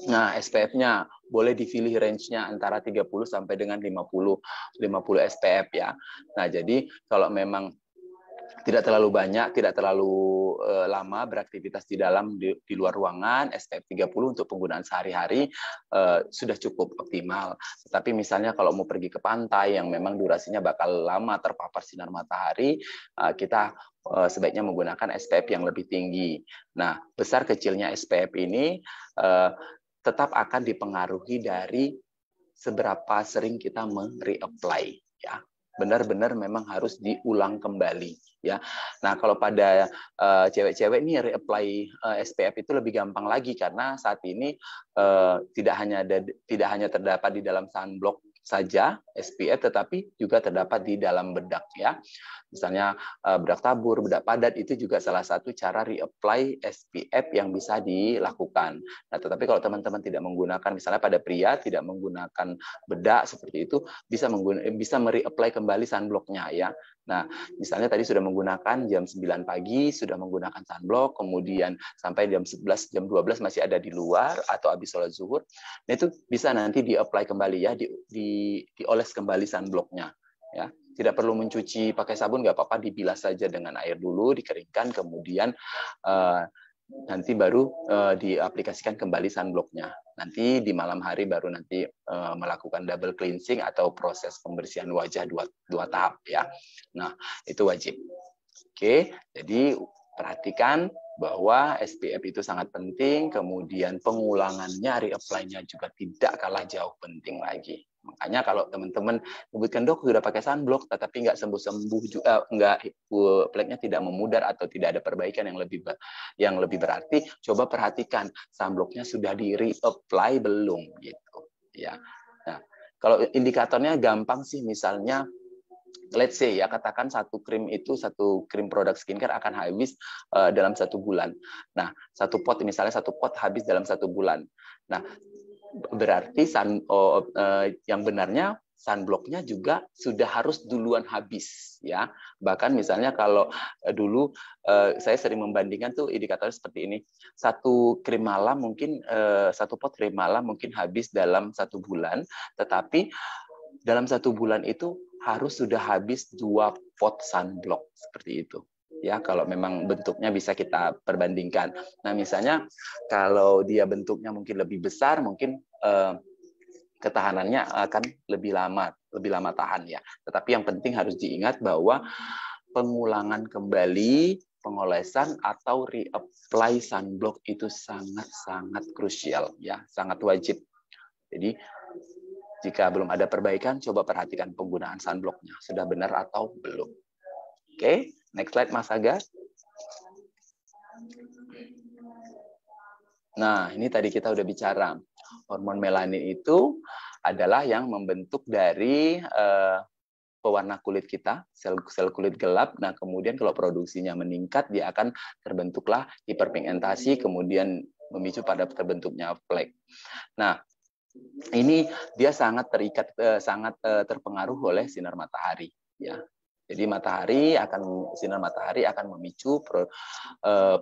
Nah, SPF-nya boleh dipilih range-nya antara 30 sampai dengan 50 SPF, ya. Nah, jadi kalau memang tidak terlalu banyak, tidak terlalu lama beraktivitas di luar ruangan, SPF 30 untuk penggunaan sehari-hari sudah cukup optimal. Tetapi misalnya kalau mau pergi ke pantai yang memang durasinya bakal lama terpapar sinar matahari, kita sebaiknya menggunakan SPF yang lebih tinggi. Nah, besar kecilnya SPF ini tetap akan dipengaruhi dari seberapa sering kita mereapply, ya. Benar-benar memang harus diulang kembali, ya. Nah, kalau pada cewek-cewek ini reapply SPF itu lebih gampang lagi karena saat ini tidak hanya terdapat di dalam sunblock saja SPF, tetapi juga terdapat di dalam bedak, ya. Misalnya bedak tabur, bedak padat itu juga salah satu cara reapply SPF yang bisa dilakukan. Nah, tetapi kalau teman-teman tidak menggunakan, misalnya pada pria tidak menggunakan bedak seperti itu, bisa mereapply kembali sunblocknya, ya. Nah, misalnya tadi sudah menggunakan jam 9 pagi, sudah menggunakan sunblock, kemudian sampai jam 11, jam 12 masih ada di luar atau habis sholat zuhur. Nah, itu bisa nanti di-apply kembali, ya, dioles kembali sunblocknya, ya. Tidak perlu mencuci pakai sabun, nggak apa-apa, dibilas saja dengan air dulu, dikeringkan, kemudian nanti baru diaplikasikan kembali sunblocknya. Nanti di malam hari baru nanti melakukan double cleansing atau proses pembersihan wajah dua tahap, ya. Nah, itu wajib. Oke, jadi perhatikan bahwa SPF itu sangat penting, kemudian pengulangannya, reapply-nya juga tidak kalah jauh penting lagi. Makanya kalau teman-teman menyebutkan, dok sudah pakai sunblock tetapi nggak sembuh-sembuh juga, fleknya tidak memudar atau tidak ada perbaikan yang lebih berarti, coba perhatikan sunblocknya sudah di reapply belum, gitu, ya. Nah, kalau indikatornya gampang sih, misalnya let's say ya, katakan satu krim produk skincare akan habis dalam 1 bulan. Nah, misalnya satu pot habis dalam 1 bulan. Nah, berarti yang benarnya sunblocknya juga sudah harus duluan habis ya. Bahkan misalnya kalau dulu saya sering membandingkan tuh indikatornya seperti ini. Satu pot krim malam mungkin habis dalam 1 bulan, tetapi dalam 1 bulan itu harus sudah habis 2 pot sunblock seperti itu. Ya, kalau memang bentuknya bisa kita perbandingkan. Nah, misalnya kalau dia bentuknya mungkin lebih besar, mungkin ketahanannya akan lebih lama tahan ya. Tetapi yang penting harus diingat bahwa pengulangan kembali, pengolesan atau reapply sunblock itu sangat-sangat krusial ya, sangat wajib. Jadi jika belum ada perbaikan, coba perhatikan penggunaan sunblocknya, sudah benar atau belum. Oke, next slide Mas Aga. Nah, ini tadi kita udah bicara. Hormon melanin itu adalah yang membentuk dari pewarna kulit kita, sel kulit gelap. Nah, kemudian kalau produksinya meningkat, dia akan terbentuklah hiperpigmentasi, kemudian memicu pada terbentuknya flek. Nah, ini dia sangat terpengaruh oleh sinar matahari. Ya, jadi sinar matahari akan memicu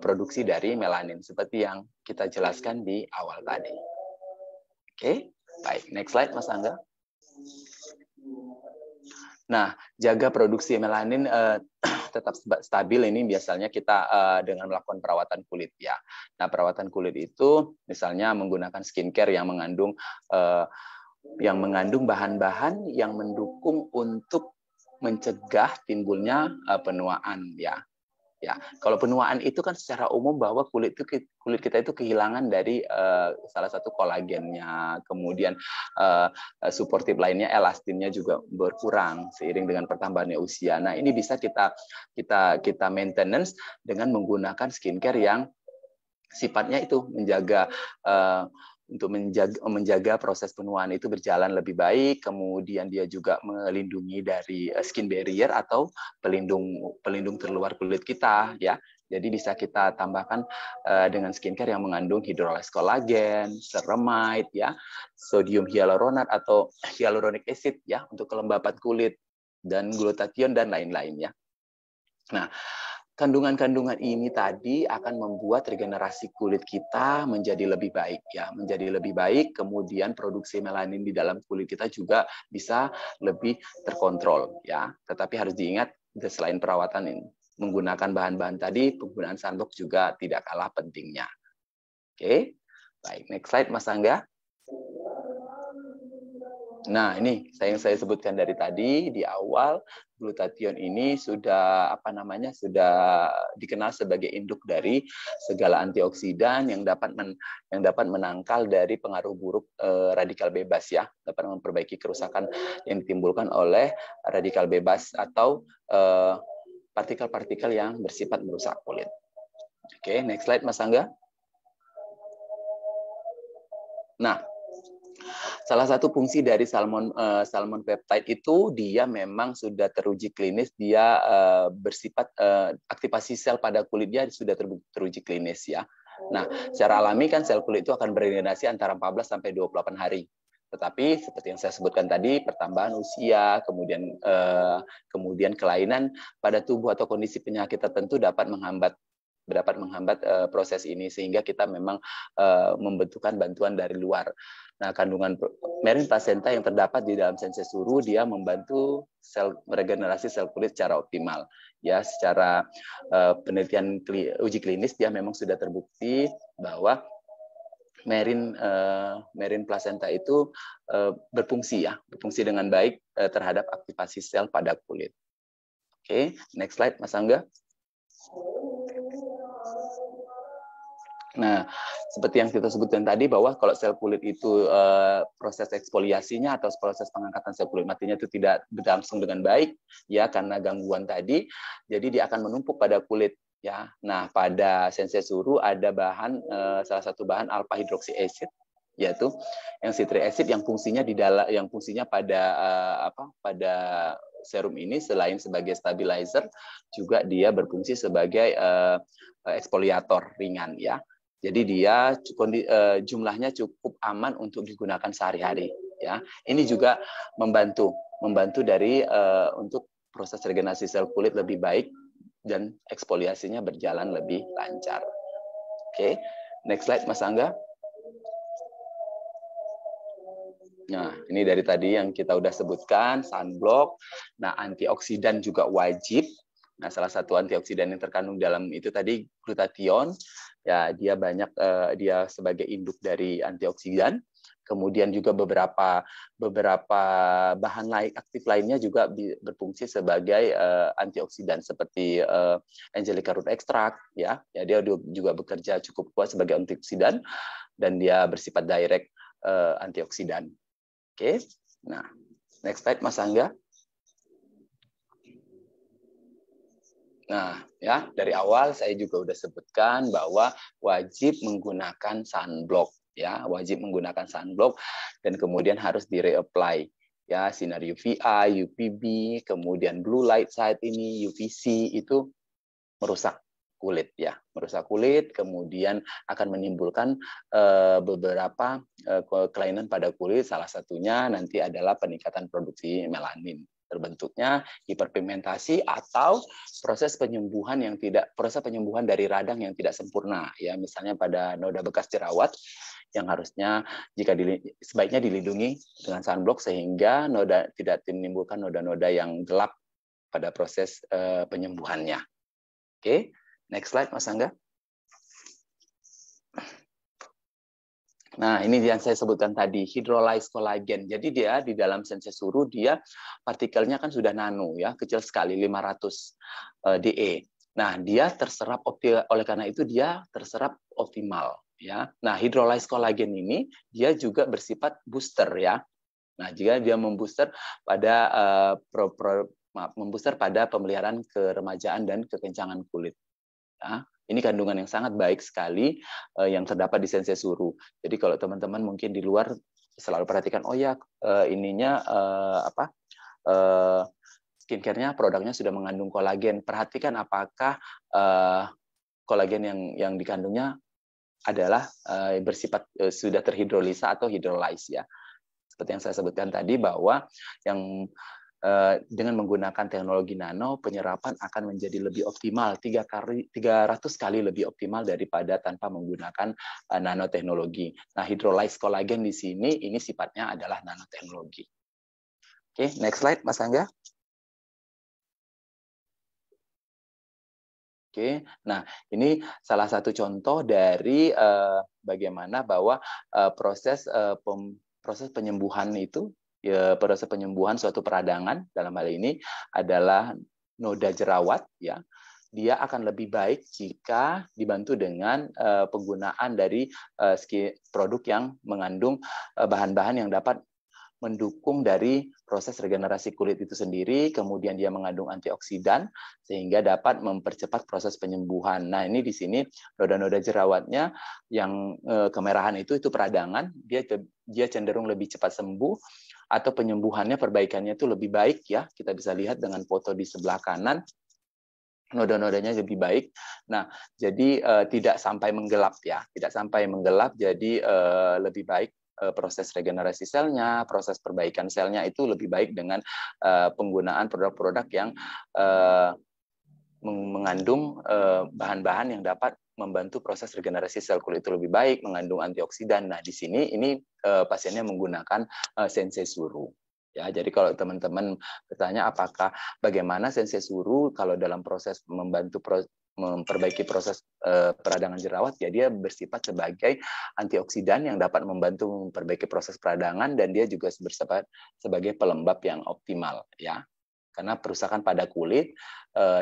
produksi dari melanin seperti yang kita jelaskan di awal tadi. Oke, baik. Next slide, Mas Angga. Nah, jaga produksi melanin tetap stabil ini biasanya kita dengan melakukan perawatan kulit ya. Nah, perawatan kulit itu misalnya menggunakan skincare yang mengandung bahan-bahan yang mendukung untuk mencegah timbulnya penuaan ya. Ya, kalau penuaan itu kan secara umum bahwa kulit kita itu kehilangan dari salah satu kolagennya, kemudian suportif lainnya, elastinnya juga berkurang seiring dengan pertambahannya usia. Nah, ini bisa kita maintenance dengan menggunakan skincare yang sifatnya itu menjaga proses penuaan itu berjalan lebih baik, kemudian dia juga melindungi dari skin barrier atau pelindung terluar kulit kita ya. Jadi bisa kita tambahkan dengan skincare yang mengandung hydrolyzed collagen, ceramide ya, sodium hyaluronat atau hyaluronic acid ya untuk kelembapan kulit, dan glutathione dan lain-lain ya. Nah, kandungan-kandungan ini tadi akan membuat regenerasi kulit kita menjadi lebih baik ya, menjadi lebih baik. Kemudian produksi melanin di dalam kulit kita juga bisa lebih terkontrol ya. Tetapi harus diingat selain perawatan ini, menggunakan bahan-bahan tadi, penggunaan sunblock juga tidak kalah pentingnya. Oke, baik. Next slide, Mas Angga. Nah, ini yang saya sebutkan dari tadi di awal, glutathione ini sudah sudah dikenal sebagai induk dari segala antioksidan yang dapat menangkal dari pengaruh buruk radikal bebas ya, dapat memperbaiki kerusakan yang ditimbulkan oleh radikal bebas atau partikel-partikel yang bersifat merusak kulit. Oke, next slide Mas Angga. Nah, salah satu fungsi dari salmon peptide itu dia memang sudah teruji klinis, dia bersifat aktivasi sel pada kulit dia sudah teruji klinis ya. Nah, secara alami kan sel kulit itu akan beregenerasi antara 14 sampai 28 hari. Tetapi seperti yang saya sebutkan tadi, pertambahan usia, kemudian kelainan pada tubuh atau kondisi penyakit tertentu dapat menghambat proses ini, sehingga kita memang membutuhkan bantuan dari luar. Nah, kandungan Merin placenta yang terdapat di dalam sensesuru dia membantu regenerasi sel kulit secara optimal. Ya, secara penelitian uji klinis dia memang sudah terbukti bahwa Merin placenta itu berfungsi dengan baik terhadap aktivasi sel pada kulit. Oke, next slide Mas Angga. Nah, seperti yang kita sebutkan tadi bahwa kalau sel kulit itu proses eksfoliasinya atau proses pengangkatan sel kulit matinya itu tidak berlangsung dengan baik ya karena gangguan tadi, jadi dia akan menumpuk pada kulit ya. Nah, pada sensesuru ada salah satu bahan alpha hydroxy acid yaitu yang citric acid yang fungsinya pada serum ini selain sebagai stabilizer, juga dia berfungsi sebagai eksfoliator ringan ya. Jadi dia jumlahnya cukup aman untuk digunakan sehari-hari ya. Ini juga membantu dari untuk proses regenerasi sel kulit lebih baik dan eksfoliasinya berjalan lebih lancar. Oke, next slide Mas Angga. Nah, ini dari tadi yang kita udah sebutkan, sunblock. Nah, antioksidan juga wajib. Nah, salah satu antioksidan yang terkandung dalam itu tadi glutathione. Ya, dia banyak dia sebagai induk dari antioksidan. Kemudian juga beberapa bahan aktif lainnya juga berfungsi sebagai antioksidan seperti Angelica root extract ya. Ya, dia juga bekerja cukup kuat sebagai antioksidan dan dia bersifat direct antioksidan. Oke, nah next slide Mas Angga. Nah, ya dari awal saya juga udah sebutkan bahwa wajib menggunakan sunblock, ya wajib menggunakan sunblock dan kemudian harus di-reapply, ya sinar UVA, UVB, kemudian blue light side ini UVC itu merusak kulit ya, merusak kulit, kemudian akan menimbulkan beberapa kelainan pada kulit. Salah satunya nanti adalah peningkatan produksi melanin, terbentuknya hiperpigmentasi atau proses penyembuhan dari radang yang tidak sempurna ya, misalnya pada noda bekas jerawat yang harusnya sebaiknya dilindungi dengan sunblock sehingga tidak menimbulkan noda-noda yang gelap pada proses penyembuhannya. Oke. Next slide, Mas Angga. Nah, ini yang saya sebutkan tadi, hydrolyzed collagen. Jadi dia di dalam sensesuru dia partikelnya kan sudah nano ya, kecil sekali 500 DE. Nah, dia terserap oleh karena itu dia terserap optimal ya. Nah, hydrolyzed collagen ini dia juga bersifat booster ya. Nah, jika dia membooster pada pemeliharaan keremajaan dan kekencangan kulit. Ya, ini kandungan yang sangat baik sekali yang terdapat di sensesuru. Jadi kalau teman-teman mungkin di luar selalu perhatikan, oh ya ininya skincare-nya produknya sudah mengandung kolagen. Perhatikan apakah kolagen yang dikandungnya adalah bersifat sudah terhidrolisa atau hidrolyze ya. Seperti yang saya sebutkan tadi bahwa yang dengan menggunakan teknologi nano, penyerapan akan menjadi lebih optimal, 300 kali lebih optimal daripada tanpa menggunakan nanoteknologi. Nah, hydrolyzed collagen di sini, ini sifatnya adalah nanoteknologi. Oke, next slide, Mas Angga. Oke, nah ini salah satu contoh dari bagaimana bahwa proses penyembuhan itu, ya, proses penyembuhan suatu peradangan dalam hal ini adalah noda jerawat ya, dia akan lebih baik jika dibantu dengan penggunaan dari produk yang mengandung bahan-bahan yang dapat mendukung dari proses regenerasi kulit itu sendiri, kemudian dia mengandung antioksidan sehingga dapat mempercepat proses penyembuhan. Nah, ini di sini noda-noda jerawatnya yang kemerahan itu peradangan, dia cenderung lebih cepat sembuh atau penyembuhannya, perbaikannya itu lebih baik ya. Kita bisa lihat dengan foto di sebelah kanan, noda-nodanya lebih baik. Nah, jadi tidak sampai menggelap ya, tidak sampai menggelap, jadi lebih baik proses regenerasi selnya, proses perbaikan selnya itu lebih baik dengan penggunaan produk-produk yang mengandung bahan-bahan yang dapat membantu proses regenerasi sel kulit itu lebih baik, mengandung antioksidan. Nah, di sini ini pasiennya menggunakan sensesuru. Ya, jadi kalau teman-teman bertanya bagaimana sensesuru kalau dalam proses memperbaiki proses peradangan jerawat, ya dia bersifat sebagai antioksidan yang dapat membantu memperbaiki proses peradangan dan dia juga bersifat sebagai pelembab yang optimal ya. Karena kerusakan pada kulit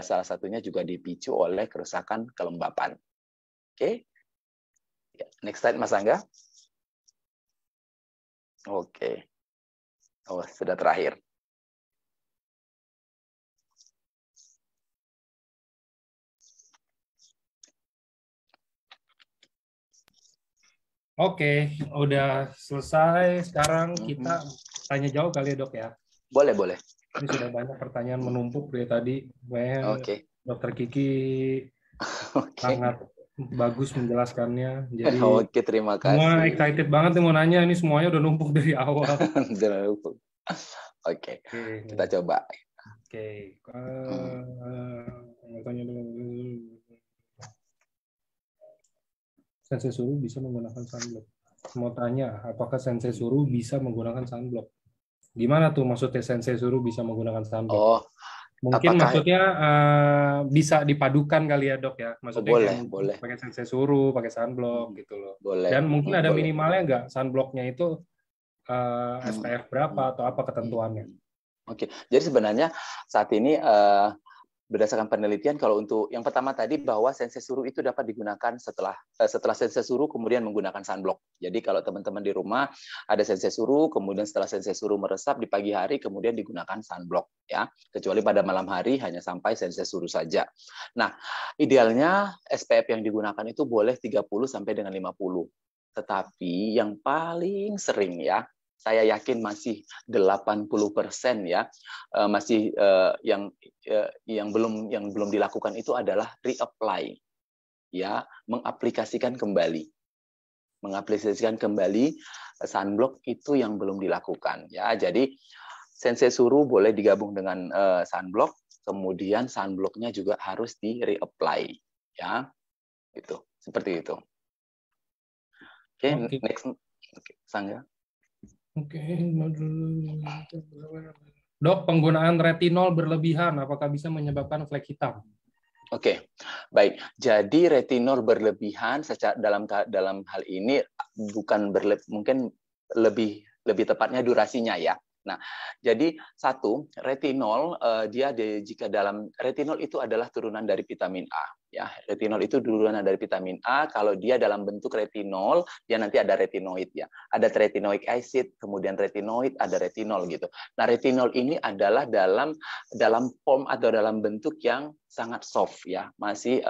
salah satunya juga dipicu oleh kerusakan kelembapan. Oke. Next slide Mas Angga. Oke. Oh, sudah terakhir. Oke, udah selesai. Sekarang kita tanya jawab kali ya, Dok ya? Boleh. Ini sudah banyak pertanyaan menumpuk dari tadi. Oke. Dokter Kiki Oke. sangat bagus menjelaskannya. Jadi Oke, terima semua kasih. excited banget nih mau nanya. Ini semuanya udah numpuk dari awal. Oke, Oke. kita coba. Oke. Hmm. Tanya dulu. Sensei Suruh bisa menggunakan sunblock. Mau tanya, apakah Sensei Suruh bisa menggunakan sunblock? Gimana tuh maksudnya Sensei Suruh bisa menggunakan sunblock? Oh, Mungkin apakah maksudnya bisa dipadukan kali ya dok ya. Maksudnya kayak boleh, mungkin boleh, pakai Sensei Suruh, pakai sunblock gitu loh. boleh, Dan mungkin ada boleh. minimalnya nggak sunblocknya itu Hmm. SPF berapa atau apa ketentuannya? Oke, jadi sebenarnya saat ini berdasarkan penelitian, kalau untuk yang pertama tadi bahwa sensei suruh itu dapat digunakan setelah sensei suruh kemudian menggunakan sunblock. Jadi kalau teman-teman di rumah ada sensei suruh, kemudian setelah sensei suruh meresap di pagi hari kemudian digunakan sunblock ya. Kecuali pada malam hari hanya sampai sensei suruh saja. Nah, idealnya SPF yang digunakan itu boleh 30 sampai dengan 50. Tetapi yang paling sering ya, saya yakin masih 80% ya, masih yang belum dilakukan itu adalah reapply ya, mengaplikasikan kembali sunblock itu yang belum dilakukan ya. Jadi sensei suruh boleh digabung dengan sunblock, kemudian sunblocknya juga harus di reapply ya, itu seperti itu. Oke, next. Oke, Sangga. Oke. Dok, penggunaan retinol berlebihan apakah bisa menyebabkan flek hitam? Oke, baik. Jadi retinol berlebihan dalam hal ini bukan mungkin lebih tepatnya durasinya ya. Nah, jadi satu retinol jika dalam retinol itu adalah turunan dari vitamin A ya. Retinol itu turunan dari vitamin A. Kalau dia dalam bentuk retinol, dia nanti ada retinoid ya. Ada retinoic acid, kemudian retinoid, ada retinol gitu. Nah, retinol ini adalah dalam form atau dalam bentuk yang sangat soft ya, masih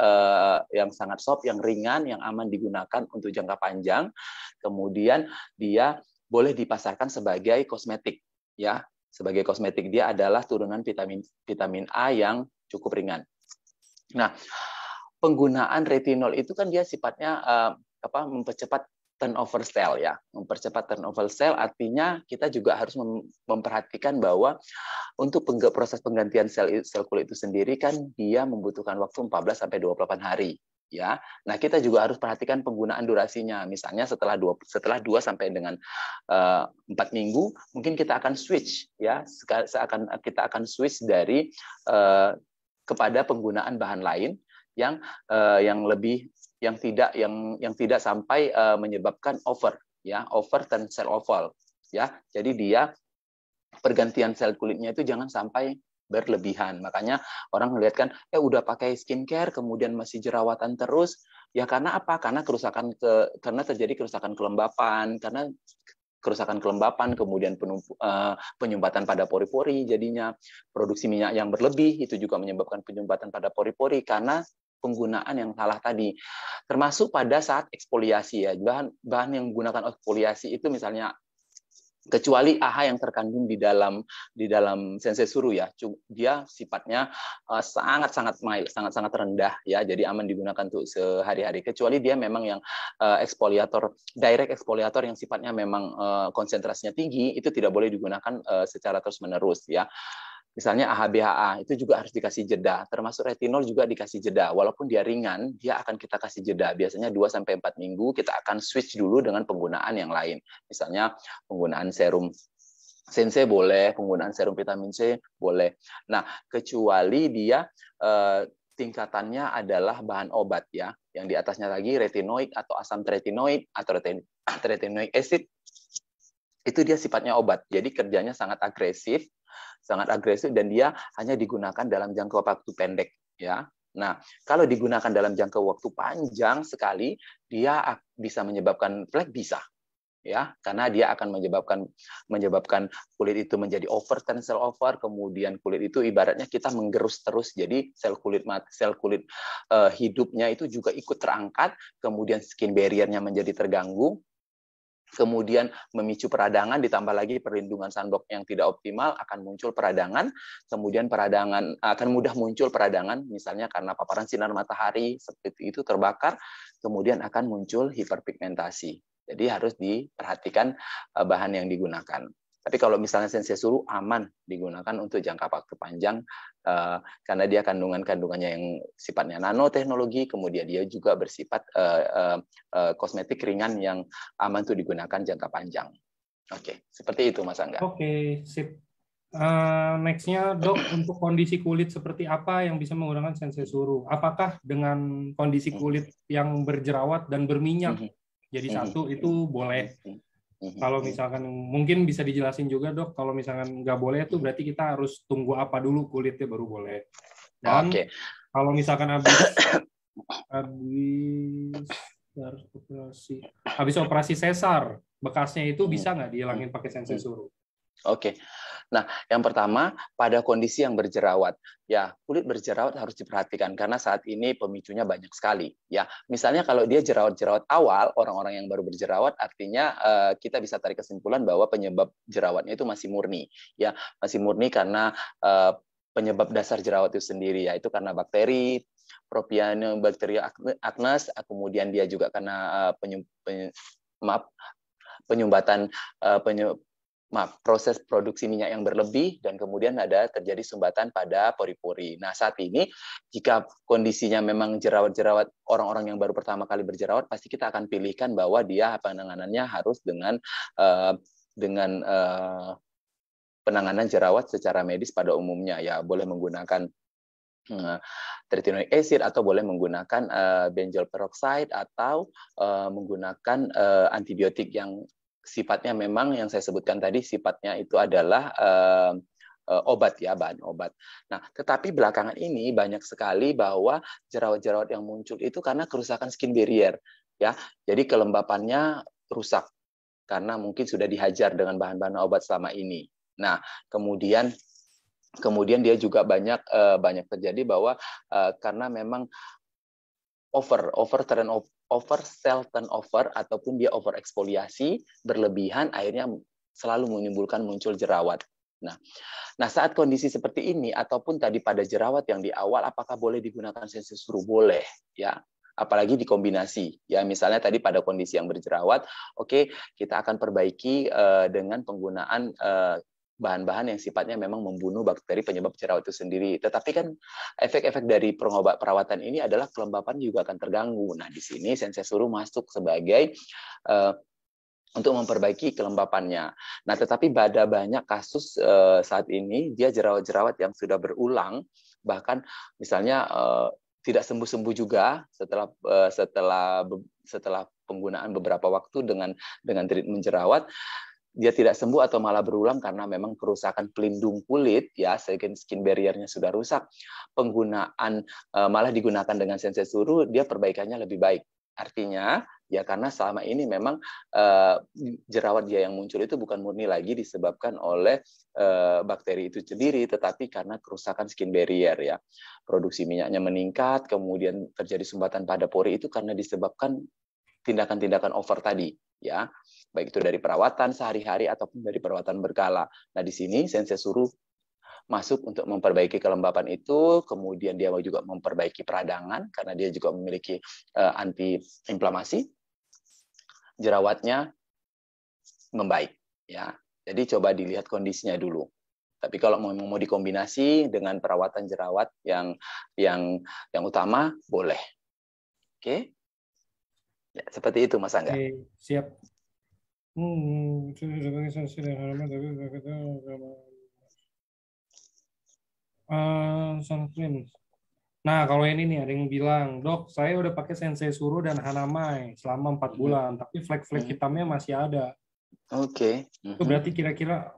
yang sangat soft, yang ringan, yang aman digunakan untuk jangka panjang. Kemudian dia boleh dipasarkan sebagai kosmetik ya. Sebagai kosmetik dia adalah turunan vitamin A yang cukup ringan. Nah, penggunaan retinol itu kan dia sifatnya mempercepat turnover sel ya. Mempercepat turnover sel artinya kita juga harus memperhatikan bahwa untuk proses penggantian sel kulit itu sendiri kan dia membutuhkan waktu 14 sampai 28 hari ya. Nah, kita juga harus perhatikan penggunaan durasinya. Misalnya setelah 2 sampai dengan 4 minggu mungkin kita akan switch ya. Kita akan switch dari kepada penggunaan bahan lain yang tidak sampai menyebabkan over turn cell oval ya. Jadi dia pergantian sel kulitnya itu jangan sampai berlebihan. Makanya orang melihat kan udah pakai skincare kemudian masih jerawatan terus ya, karena apa? Karena terjadi kerusakan kelembapan, kemudian penyumbatan pada pori-pori, jadinya produksi minyak yang berlebih itu juga menyebabkan penyumbatan pada pori-pori karena penggunaan yang salah tadi. Termasuk pada saat eksfoliasi ya, bahan yang menggunakan eksfoliasi itu misalnya, kecuali AHA yang terkandung di dalam sensei suruh ya, dia sifatnya sangat mild, sangat rendah ya, jadi aman digunakan untuk sehari-hari. Kecuali dia memang yang direct eksfoliator yang sifatnya memang konsentrasinya tinggi, itu tidak boleh digunakan secara terus-menerus ya. Misalnya AHA BHA itu juga harus dikasih jeda, termasuk retinol juga dikasih jeda. Walaupun dia ringan, dia akan kita kasih jeda. Biasanya 2 sampai 4 minggu kita akan switch dulu dengan penggunaan yang lain. Misalnya penggunaan serum Sensei boleh, penggunaan serum vitamin C boleh. Nah, kecuali dia tingkatannya adalah bahan obat ya. Yang di atasnya lagi retinoid atau asam tretinoid atau retinoic acid, itu dia sifatnya obat. Jadi kerjanya sangat agresif dan dia hanya digunakan dalam jangka waktu pendek ya. Nah, kalau digunakan dalam jangka waktu panjang sekali, dia bisa menyebabkan flek, bisa ya, karena dia akan menyebabkan kulit itu menjadi overturn cell over, kemudian kulit itu ibaratnya kita menggerus terus, jadi sel kulit hidupnya itu juga ikut terangkat, kemudian skin barrier-nya menjadi terganggu. kemudian memicu peradangan, ditambah lagi perlindungan sunblock yang tidak optimal, akan muncul peradangan, kemudian peradangan akan mudah muncul peradangan, misalnya karena paparan sinar matahari seperti itu terbakar, kemudian akan muncul hiperpigmentasi. Jadi harus diperhatikan bahan yang digunakan. Tapi kalau misalnya sensei suru aman digunakan untuk jangka waktu panjang karena dia kandungannya yang sifatnya nanoteknologi, kemudian dia juga bersifat kosmetik ringan yang aman untuk digunakan jangka panjang. Oke, seperti itu Mas Angga. Oke, sip. Next-nya dok, untuk kondisi kulit seperti apa yang bisa menggunakan sensei suru? Apakah dengan kondisi kulit yang berjerawat dan berminyak jadi satu itu boleh? Kalau misalkan mungkin bisa dijelasin juga dok, kalau misalkan nggak boleh itu berarti kita harus tunggu apa dulu kulitnya baru boleh. Dan kalau misalkan habis operasi sesar, bekasnya itu bisa nggak dihilangin pakai sensei suru? Oke. Nah, yang pertama pada kondisi yang berjerawat, ya kulit berjerawat harus diperhatikan karena saat ini pemicunya banyak sekali. Ya, misalnya kalau dia jerawat-jerawat awal, orang-orang yang baru berjerawat, artinya kita bisa tarik kesimpulan bahwa penyebab jerawatnya itu masih murni. Ya, masih murni karena penyebab dasar jerawat itu sendiri, yaitu karena bakteri, Propionibacteria acnes, kemudian dia juga karena proses produksi minyak yang berlebih, dan kemudian ada terjadi sumbatan pada pori-pori. Nah, saat ini jika kondisinya memang jerawat-jerawat orang-orang yang baru pertama kali berjerawat, pasti kita akan pilihkan bahwa dia penanganannya harus dengan penanganan jerawat secara medis pada umumnya. Ya, boleh menggunakan tretinoic acid atau boleh menggunakan benzoyl peroxide atau menggunakan antibiotik yang sifatnya memang yang saya sebutkan tadi sifatnya itu adalah obat ya, bahan obat. Nah, tetapi belakangan ini banyak sekali bahwa jerawat-jerawat yang muncul itu karena kerusakan skin barrier ya. Jadi kelembapannya rusak karena mungkin sudah dihajar dengan bahan-bahan obat selama ini. Nah, kemudian dia juga banyak terjadi bahwa karena memang over cell turnover ataupun dia over eksfoliasi berlebihan, akhirnya selalu menimbulkan muncul jerawat. Nah, saat kondisi seperti ini ataupun tadi pada jerawat yang di awal, apakah boleh digunakan sensei suru? Boleh, ya. Apalagi dikombinasi, ya. Misalnya tadi pada kondisi yang berjerawat, oke, kita akan perbaiki dengan penggunaan bahan-bahan yang sifatnya memang membunuh bakteri penyebab jerawat itu sendiri. Tetapi kan efek-efek dari perawatan ini adalah kelembapan juga akan terganggu. Nah, di sini sensei suru masuk sebagai untuk memperbaiki kelembapannya. Nah, tetapi pada banyak kasus saat ini dia jerawat-jerawat yang sudah berulang, bahkan misalnya tidak sembuh-sembuh juga setelah penggunaan beberapa waktu dengan treatment jerawat, dia tidak sembuh atau malah berulang karena memang kerusakan pelindung kulit, ya, skin barrier-nya sudah rusak. Penggunaan malah digunakan dengan sensei suru, dia perbaikannya lebih baik. Artinya, ya karena selama ini memang jerawat dia yang muncul itu bukan murni lagi disebabkan oleh bakteri itu sendiri, tetapi karena kerusakan skin barrier, ya. Produksi minyaknya meningkat, kemudian terjadi sumbatan pada pori itu karena disebabkan tindakan-tindakan over tadi, ya. Baik itu dari perawatan sehari-hari ataupun dari perawatan berkala. Nah, di sini sensei suru masuk untuk memperbaiki kelembapan itu, kemudian dia juga memperbaiki peradangan karena dia juga memiliki anti-inflamasi. Jerawatnya membaik, ya. Jadi coba dilihat kondisinya dulu. Tapi kalau mau dikombinasi dengan perawatan jerawat yang utama, boleh. Oke? Ya, seperti itu Mas Angga. Oke, siap. Sunscreen. Nah, kalau ini nih ada yang bilang, dok, saya udah pakai sensei suru dan hanamai selama 4 bulan, tapi flek-flek hitamnya masih ada. Oke. Itu berarti kira-kira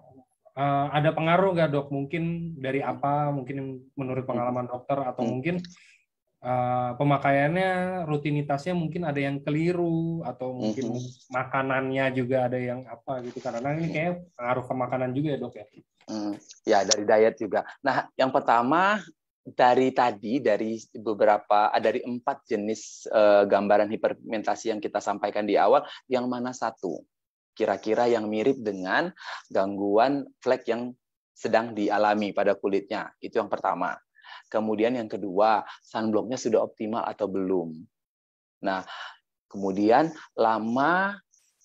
ada pengaruh nggak, dok? Mungkin dari apa? Mungkin menurut pengalaman dokter atau mungkin pemakaiannya, rutinitasnya mungkin ada yang keliru atau mungkin makanannya juga ada yang apa gitu, karena ini kayak pengaruh ke makanan juga ya, dok ya. Ya, dari diet juga. Nah, yang pertama dari 4 jenis gambaran hiperpigmentasi yang kita sampaikan di awal, yang mana satu? kira-kira yang mirip dengan gangguan flek yang sedang dialami pada kulitnya. Itu yang pertama. Kemudian yang kedua, sunblocknya sudah optimal atau belum. Nah, kemudian lama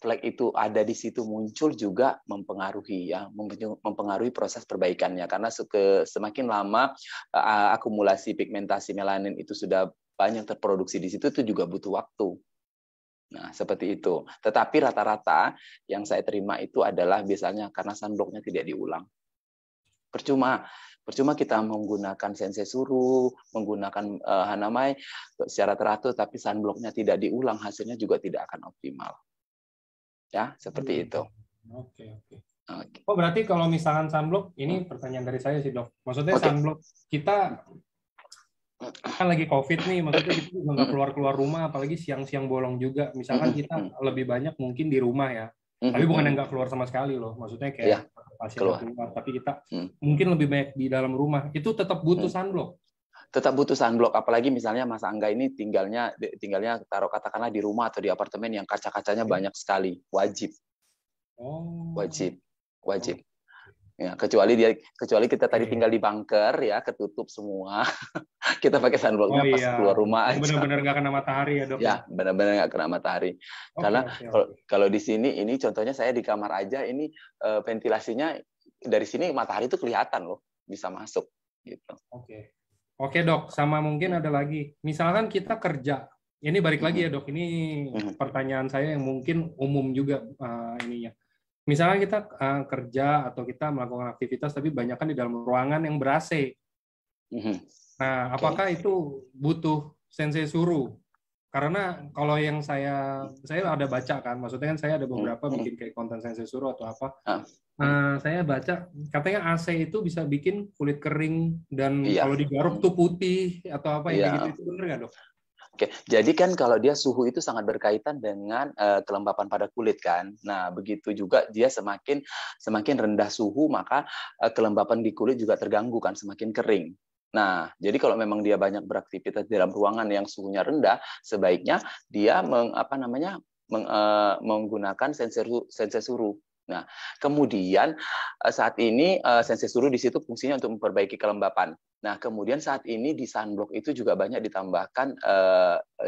flek itu ada di situ muncul juga mempengaruhi mempengaruhi proses perbaikannya, karena semakin lama akumulasi pigmentasi melanin itu sudah banyak terproduksi di situ, itu juga butuh waktu. Nah, seperti itu. Tetapi rata-rata yang saya terima itu adalah biasanya karena sunblocknya tidak diulang. Percuma kita menggunakan sensei suru, menggunakan hanamai secara teratur, tapi sunblocknya tidak diulang, hasilnya juga tidak akan optimal. Ya, seperti itu. Oke. Oh, berarti kalau misalkan sunblock, ini pertanyaan dari saya sih, Dok. Maksudnya sunblock kita kan lagi COVID nih, maksudnya kita nggak keluar rumah, apalagi siang-siang bolong juga. Misalkan kita lebih banyak mungkin di rumah ya. Tapi bukan yang nggak keluar sama sekali loh. Maksudnya kayak pasiennya keluar, tapi kita mungkin lebih banyak di dalam rumah. Itu tetap butuh sunblock. Tetap butuh sunblock, apalagi misalnya Mas Angga ini tinggalnya taruh katakanlah di rumah atau di apartemen yang kaca-kacanya banyak sekali, wajib. Wajib. Ya, kecuali kita tadi tinggal di bunker ya, ketutup semua. Kita pakai sunblocknya pas keluar rumah aja. Benar-benar nggak kena matahari ya, Dok. Ya, benar-benar nggak kena matahari. Karena kalau di sini ini contohnya saya di kamar aja, ini ventilasinya dari sini matahari itu kelihatan loh, bisa masuk gitu. Oke, Dok, sama mungkin ada lagi. Misalkan kita kerja. Ini balik lagi ya, Dok. Ini pertanyaan saya yang mungkin umum juga ininya. Misalnya kita kerja atau kita melakukan aktivitas tapi banyak kan di dalam ruangan yang ber-AC. Nah, apakah itu butuh sensei suru? Karena kalau yang saya ada baca kan, maksudnya kan saya ada beberapa bikin kayak konten sensei suru atau apa. Saya baca katanya AC itu bisa bikin kulit kering dan kalau digaruk tuh putih atau apa yang kayak gitu, itu benar nggak, Dok? Oke, jadi kan kalau dia suhu itu sangat berkaitan dengan kelembapan pada kulit kan. Nah, begitu juga dia semakin rendah suhu, maka kelembapan di kulit juga terganggu kan, semakin kering. Nah, jadi kalau memang dia banyak beraktivitas di dalam ruangan yang suhunya rendah, sebaiknya dia menggunakan sensei suru. Nah, kemudian saat ini sensei suru di situ fungsinya untuk memperbaiki kelembapan. Nah, kemudian saat ini di sunblock itu juga banyak ditambahkan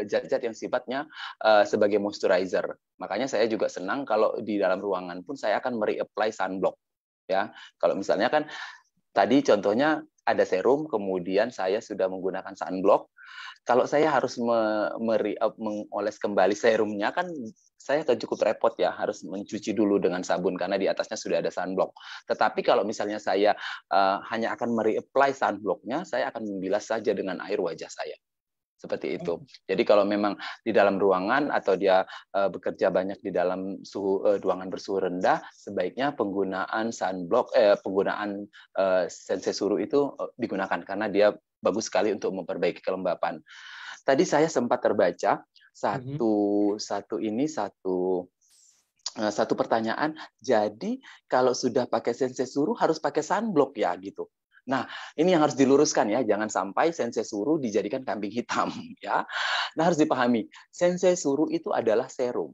zat-zat yang sifatnya sebagai moisturizer. Makanya saya juga senang kalau di dalam ruangan pun saya akan mereapply sunblock. Ya, kalau misalnya kan tadi contohnya ada serum, kemudian saya sudah menggunakan sunblock. Kalau saya harus mengoles kembali serumnya kan saya akan cukup repot ya, harus mencuci dulu dengan sabun karena di atasnya sudah ada sunblock. Tetapi kalau misalnya saya hanya akan mereapply sunblocknya, saya akan membilas saja dengan air wajah saya. Seperti itu. Jadi kalau memang di dalam ruangan atau dia bekerja banyak di dalam ruangan bersuhu rendah, sebaiknya penggunaan sunblock, penggunaan sensei suru itu digunakan karena dia bagus sekali untuk memperbaiki kelembapan. Tadi saya sempat terbaca satu pertanyaan. Jadi kalau sudah pakai sensei suru harus pakai sunblock ya gitu. Nah, ini yang harus diluruskan ya, jangan sampai sensei suru dijadikan kambing hitam ya. Nah, harus dipahami, sensei suru itu adalah serum.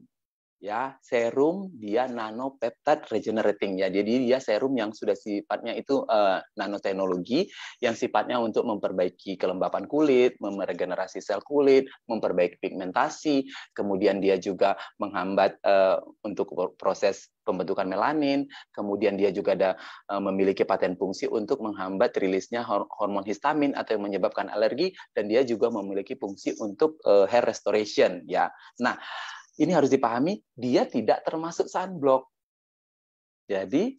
Ya, serum dia nanopeptide regenerating ya. Jadi dia serum yang sudah sifatnya itu nanoteknologi yang sifatnya untuk memperbaiki kelembapan kulit, meregenerasi sel kulit, memperbaiki pigmentasi, kemudian dia juga menghambat untuk proses pembentukan melanin, kemudian dia juga ada memiliki paten fungsi untuk menghambat rilisnya hormon histamin atau yang menyebabkan alergi, dan dia juga memiliki fungsi untuk hair restoration ya. Nah, ini harus dipahami, dia tidak termasuk sunblock. Jadi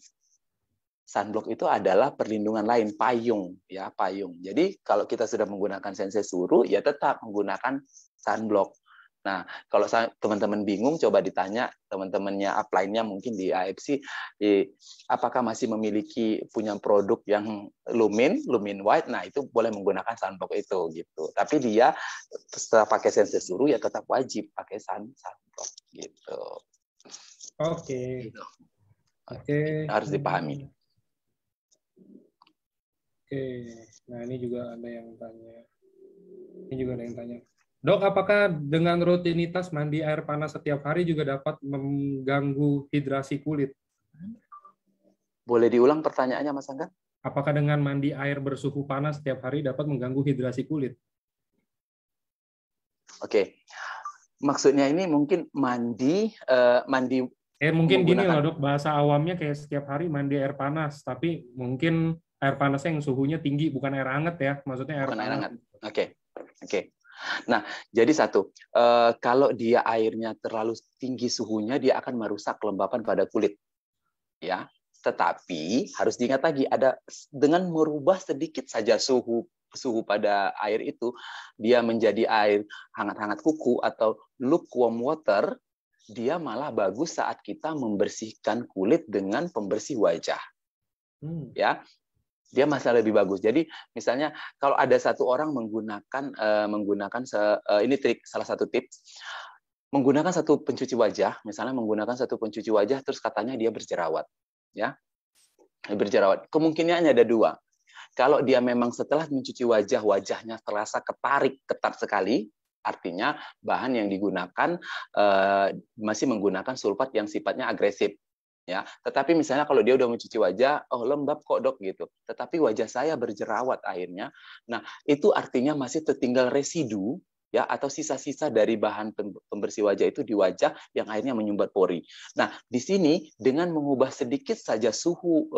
sunblock itu adalah perlindungan lain, payung ya, payung. Jadi kalau kita sudah menggunakan sensei suru ya tetap menggunakan sunblock. Nah, kalau teman-teman bingung, coba ditanya teman-temannya upline-nya mungkin di AFC, apakah masih punya produk yang lumin white, nah itu boleh menggunakan sunblock itu gitu. Tapi dia setelah pakai sensei suru ya tetap wajib pakai sunblock gitu. Oke. Gitu. Oke. Harus dipahami. Oke. Nah, ini juga ada yang tanya. Dok, apakah dengan rutinitas mandi air panas setiap hari juga dapat mengganggu hidrasi kulit? Boleh diulang pertanyaannya, Mas Angga? Apakah dengan mandi air bersuhu panas setiap hari dapat mengganggu hidrasi kulit? Oke. Maksudnya ini mungkin mandi Mungkin gini menggunakan loh dok, bahasa awamnya kayak setiap hari mandi air panas, tapi mungkin air panasnya yang suhunya tinggi, bukan air hangat ya, maksudnya air bukan air panas. hangat. Oke. Nah, jadi satu, kalau dia airnya terlalu tinggi suhunya, dia akan merusak kelembapan pada kulit. Ya, tetapi harus diingat lagi, ada dengan merubah sedikit saja suhu pada air itu, dia menjadi air hangat-hangat kuku atau lukewarm water, dia malah bagus saat kita membersihkan kulit dengan pembersih wajah. Ya, dia malah lebih bagus. Jadi misalnya kalau ada satu orang menggunakan ini salah satu tips, menggunakan satu pencuci wajah, misalnya menggunakan satu pencuci wajah terus katanya dia berjerawat, ya. Berjerawat. Kemungkinannya ada dua. Kalau dia memang setelah mencuci wajahnya terasa ketat sekali, artinya bahan yang digunakan masih menggunakan sulfat yang sifatnya agresif. Ya, tetapi misalnya kalau dia udah mencuci wajah, oh lembab kok dok gitu. Tetapi wajah saya berjerawat airnya. Nah, itu artinya masih tertinggal residu ya atau sisa-sisa dari bahan pembersih wajah itu di wajah yang akhirnya menyumbat pori. Nah, di sini dengan mengubah sedikit saja suhu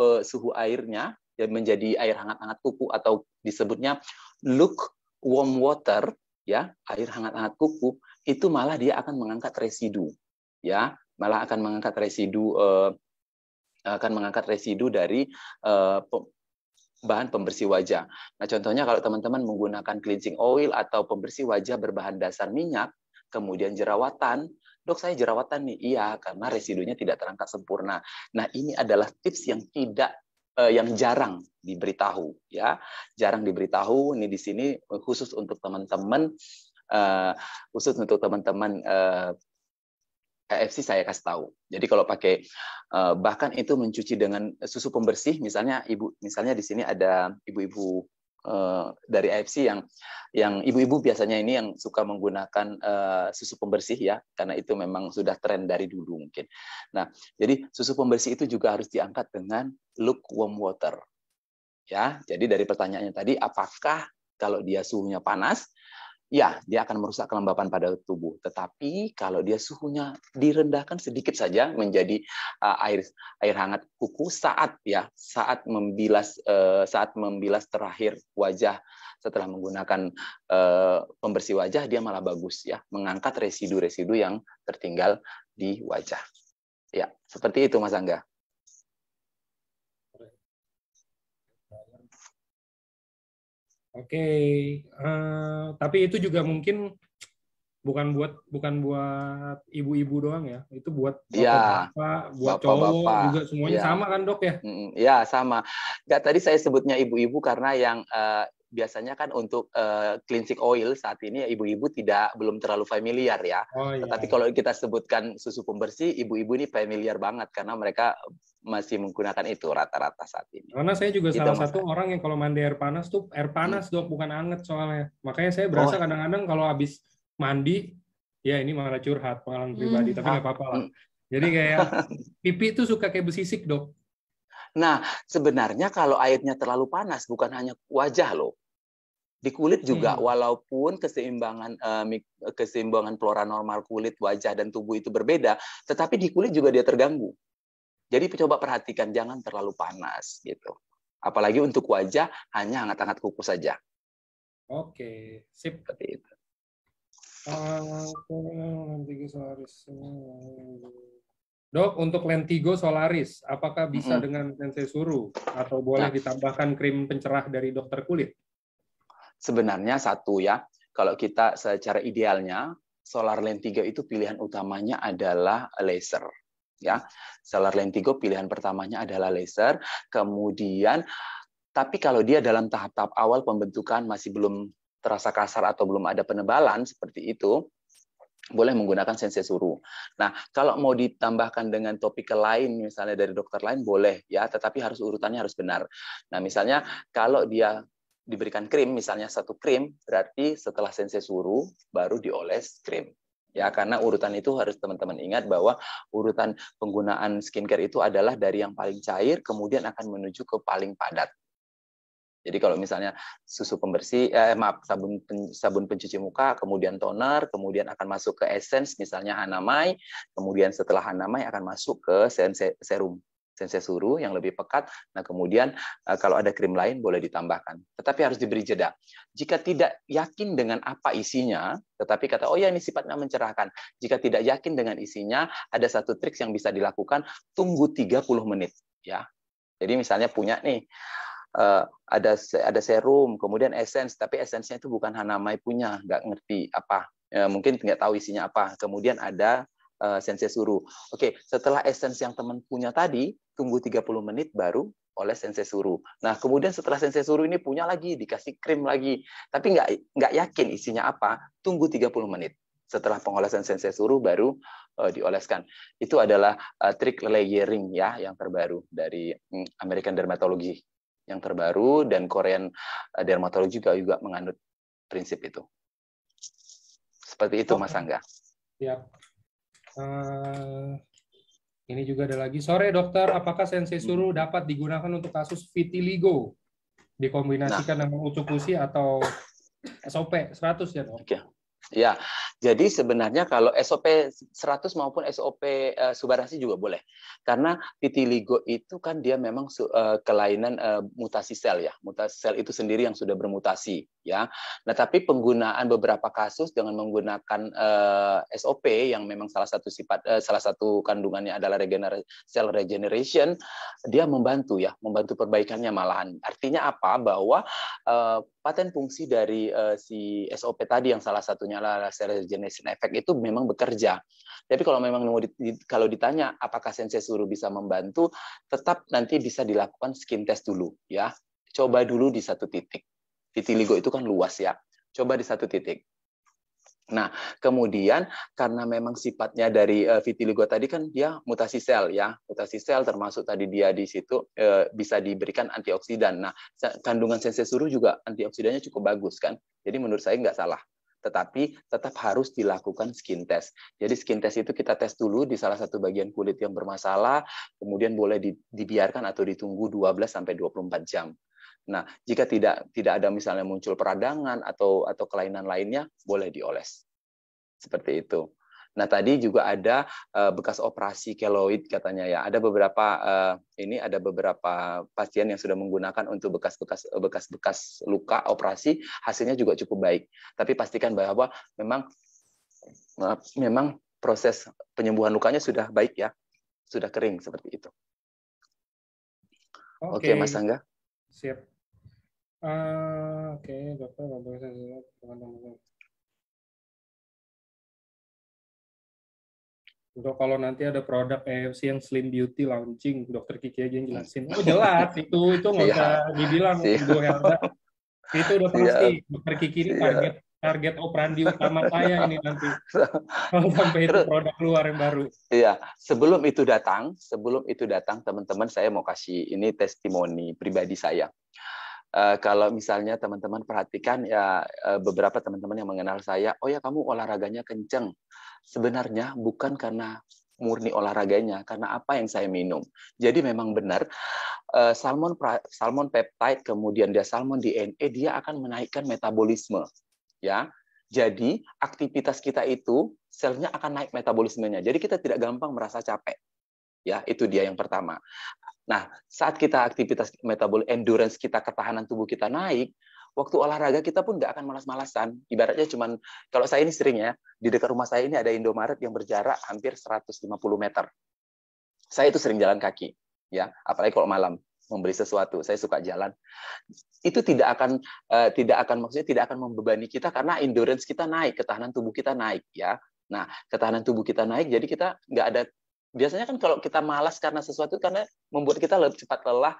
airnya ya menjadi air hangat-hangat kuku atau disebutnya lukewarm water ya, air hangat-hangat kuku, itu malah dia akan mengangkat residu ya. Malah akan mengangkat residu dari bahan pembersih wajah. Nah, contohnya kalau teman-teman menggunakan cleansing oil atau pembersih wajah berbahan dasar minyak, kemudian jerawatan, dok saya jerawatan nih, iya karena residunya tidak terangkat sempurna. Nah, ini adalah tips yang jarang diberitahu, ya, jarang diberitahu. Ini di sini khusus untuk teman-teman AFC saya kasih tahu. Jadi kalau pakai bahkan itu mencuci dengan susu pembersih, misalnya di sini ada ibu-ibu dari AFC yang ibu-ibu biasanya ini yang suka menggunakan susu pembersih ya, karena itu memang sudah tren dari dulu mungkin. Nah, jadi susu pembersih itu juga harus diangkat dengan lukewarm water. Ya, jadi dari pertanyaannya tadi, apakah kalau dia suhunya panas, ya, dia akan merusak kelembapan pada tubuh. Tetapi kalau dia suhunya direndahkan sedikit saja menjadi air hangat kuku saat membilas terakhir wajah setelah menggunakan pembersih wajah, dia malah bagus ya, mengangkat residu-residu yang tertinggal di wajah. Ya, seperti itu Mas Angga. Oke, tapi itu juga mungkin bukan buat ibu-ibu doang ya, itu buat bapak-bapak, buat cowok juga semuanya sama kan dok ya? Ya sama. Nggak, tadi saya sebutnya ibu-ibu karena yang biasanya kan untuk cleansing oil saat ini ibu-ibu belum terlalu familiar ya. Oh, iya. Tetapi kalau kita sebutkan susu pembersih, ibu-ibu ini familiar banget karena mereka masih menggunakan itu rata-rata saat ini. Karena saya juga salah satu orang yang kalau mandi air panas tuh air panas dok, bukan anget soalnya. Makanya saya berasa kadang-kadang kalau habis mandi, ya ini malah curhat pengalaman pribadi, tapi nggak apa-apa lah. Jadi kayak pipi itu suka kayak besisik dok. Nah, sebenarnya kalau airnya terlalu panas bukan hanya wajah loh. Di kulit juga walaupun keseimbangan flora normal kulit, wajah dan tubuh itu berbeda, tetapi di kulit juga dia terganggu. Jadi coba perhatikan jangan terlalu panas gitu. Apalagi untuk wajah hanya hangat-hangat kuku saja. Oke, sip. Seperti itu. Dok, untuk Lentigo Solaris, apakah bisa dengan Sensei Suru atau boleh ditambahkan krim pencerah dari dokter kulit? Sebenarnya satu ya, kalau kita secara idealnya Solar Lentigo itu pilihan utamanya adalah laser. Ya, Solar Lentigo pilihan pertamanya adalah laser. Kemudian, tapi kalau dia dalam tahap-tahap awal pembentukan masih belum terasa kasar atau belum ada penebalan seperti itu, boleh menggunakan Sensei Suru. Nah, kalau mau ditambahkan dengan topikal lain, misalnya dari dokter lain, boleh ya, tetapi urutannya harus benar. Nah, misalnya kalau dia diberikan krim, misalnya 1 krim, berarti setelah sensei suruh baru dioles krim. Ya, karena urutan itu harus teman-teman ingat bahwa urutan penggunaan skincare itu adalah dari yang paling cair, kemudian akan menuju ke paling padat. Jadi kalau misalnya susu pembersih, sabun pencuci muka, kemudian toner, kemudian akan masuk ke essence, misalnya Hanamai, kemudian setelah Hanamai akan masuk ke serum sensei suruh yang lebih pekat. Nah, kemudian kalau ada krim lain boleh ditambahkan. Tetapi harus diberi jeda. Jika tidak yakin dengan apa isinya, tetapi kata, oh ya ini sifatnya mencerahkan. Jika tidak yakin dengan isinya, ada satu trik yang bisa dilakukan, tunggu 30 menit. Ya. Jadi misalnya punya nih, ada serum, kemudian essence, tapi essence-nya itu bukan Hanamai punya, nggak ngerti apa. Mungkin nggak tahu isinya apa. Kemudian ada sensei suruh. Oke, setelah essence yang teman punya tadi, tunggu 30 menit baru oleh sensei suruh. Nah, kemudian setelah sensei suruh ini punya lagi, dikasih krim lagi. Tapi nggak yakin isinya apa, tunggu 30 menit. Setelah pengolesan sensei suruh baru dioleskan. Itu adalah trik layering ya yang terbaru dari American Dermatology yang terbaru, dan Korean Dermatology juga menganut prinsip itu. Seperti itu, Mas Angga. Siap. Ini juga ada lagi. Sore dokter, apakah sensei suruh dapat digunakan untuk kasus vitiligo? Dikombinasikan dengan Utsukushi atau SOP 100 ya dok? Oke. Ya, jadi sebenarnya kalau SOP 100 maupun SOP Subarashi juga boleh. Karena vitiligo itu kan dia memang kelainan mutasi sel ya. Mutasi sel itu sendiri yang sudah bermutasi ya. Nah, tapi penggunaan beberapa kasus dengan menggunakan SOP yang memang salah satu kandungannya adalah cell regeneration, dia membantu perbaikannya malahan. Artinya apa? Bahwa paten fungsi dari si SOP tadi yang salah satunya adalah cell regeneration effect itu memang bekerja. Tapi kalau memang kalau ditanya apakah sensei suruh bisa membantu, tetap nanti bisa dilakukan skin test dulu ya. Coba dulu di satu titik. Vitiligo itu kan luas ya. Coba di satu titik. Nah, kemudian karena memang sifatnya dari vitiligo tadi kan dia mutasi sel ya, mutasi sel termasuk tadi dia di situ bisa diberikan antioksidan. Nah, kandungan sensei suruh juga antioksidannya cukup bagus kan, jadi menurut saya nggak salah. Tetapi tetap harus dilakukan skin test. Jadi skin test itu kita tes dulu di salah satu bagian kulit yang bermasalah, kemudian boleh dibiarkan atau ditunggu 12-24 jam. Nah, jika tidak ada misalnya muncul peradangan atau kelainan lainnya, boleh dioles. Seperti itu. Nah, tadi juga ada bekas operasi keloid katanya ya. Ada beberapa pasien yang sudah menggunakan untuk bekas luka operasi, hasilnya juga cukup baik. Tapi pastikan bahwa memang proses penyembuhan lukanya sudah baik ya. Sudah kering seperti itu. Oke, Mas Angga. Siap. Oke, dokter teman-teman. Untuk kalau nanti ada produk EFC yang Slim Beauty launching, dokter Kiki aja yang jelasin. Oh jelas, itu nggak usah dibilang Bu Helda. Itu udah pasti. Dokter Kiki ini target operandi utama saya ini nanti. Kalau sampai itu produk keluar yang baru. Iya, sebelum itu datang teman-teman, saya mau kasih ini testimoni pribadi saya. Kalau misalnya teman-teman perhatikan ya, beberapa teman-teman yang mengenal saya, oh ya kamu olahraganya kenceng. Sebenarnya bukan karena murni olahraganya, karena apa yang saya minum. Jadi memang benar salmon peptide, kemudian dia salmon DNA, dia akan menaikkan metabolisme. Ya, jadi aktivitas kita itu selnya akan naik metabolismenya. Jadi kita tidak gampang merasa capek. Ya, itu dia yang pertama. Nah, saat kita aktivitas endurance kita, ketahanan tubuh kita naik, waktu olahraga kita pun nggak akan malas-malasan. Ibaratnya cuman, kalau saya ini sering ya, di dekat rumah saya ini ada Indomaret yang berjarak hampir 150 meter. Saya itu sering jalan kaki, ya, apalagi kalau malam membeli sesuatu, saya suka jalan. Itu tidak akan membebani kita karena endurance kita naik, ketahanan tubuh kita naik, ya. Nah, ketahanan tubuh kita naik, jadi kita nggak ada. Biasanya kan kalau kita malas karena sesuatu, karena membuat kita lebih cepat lelah,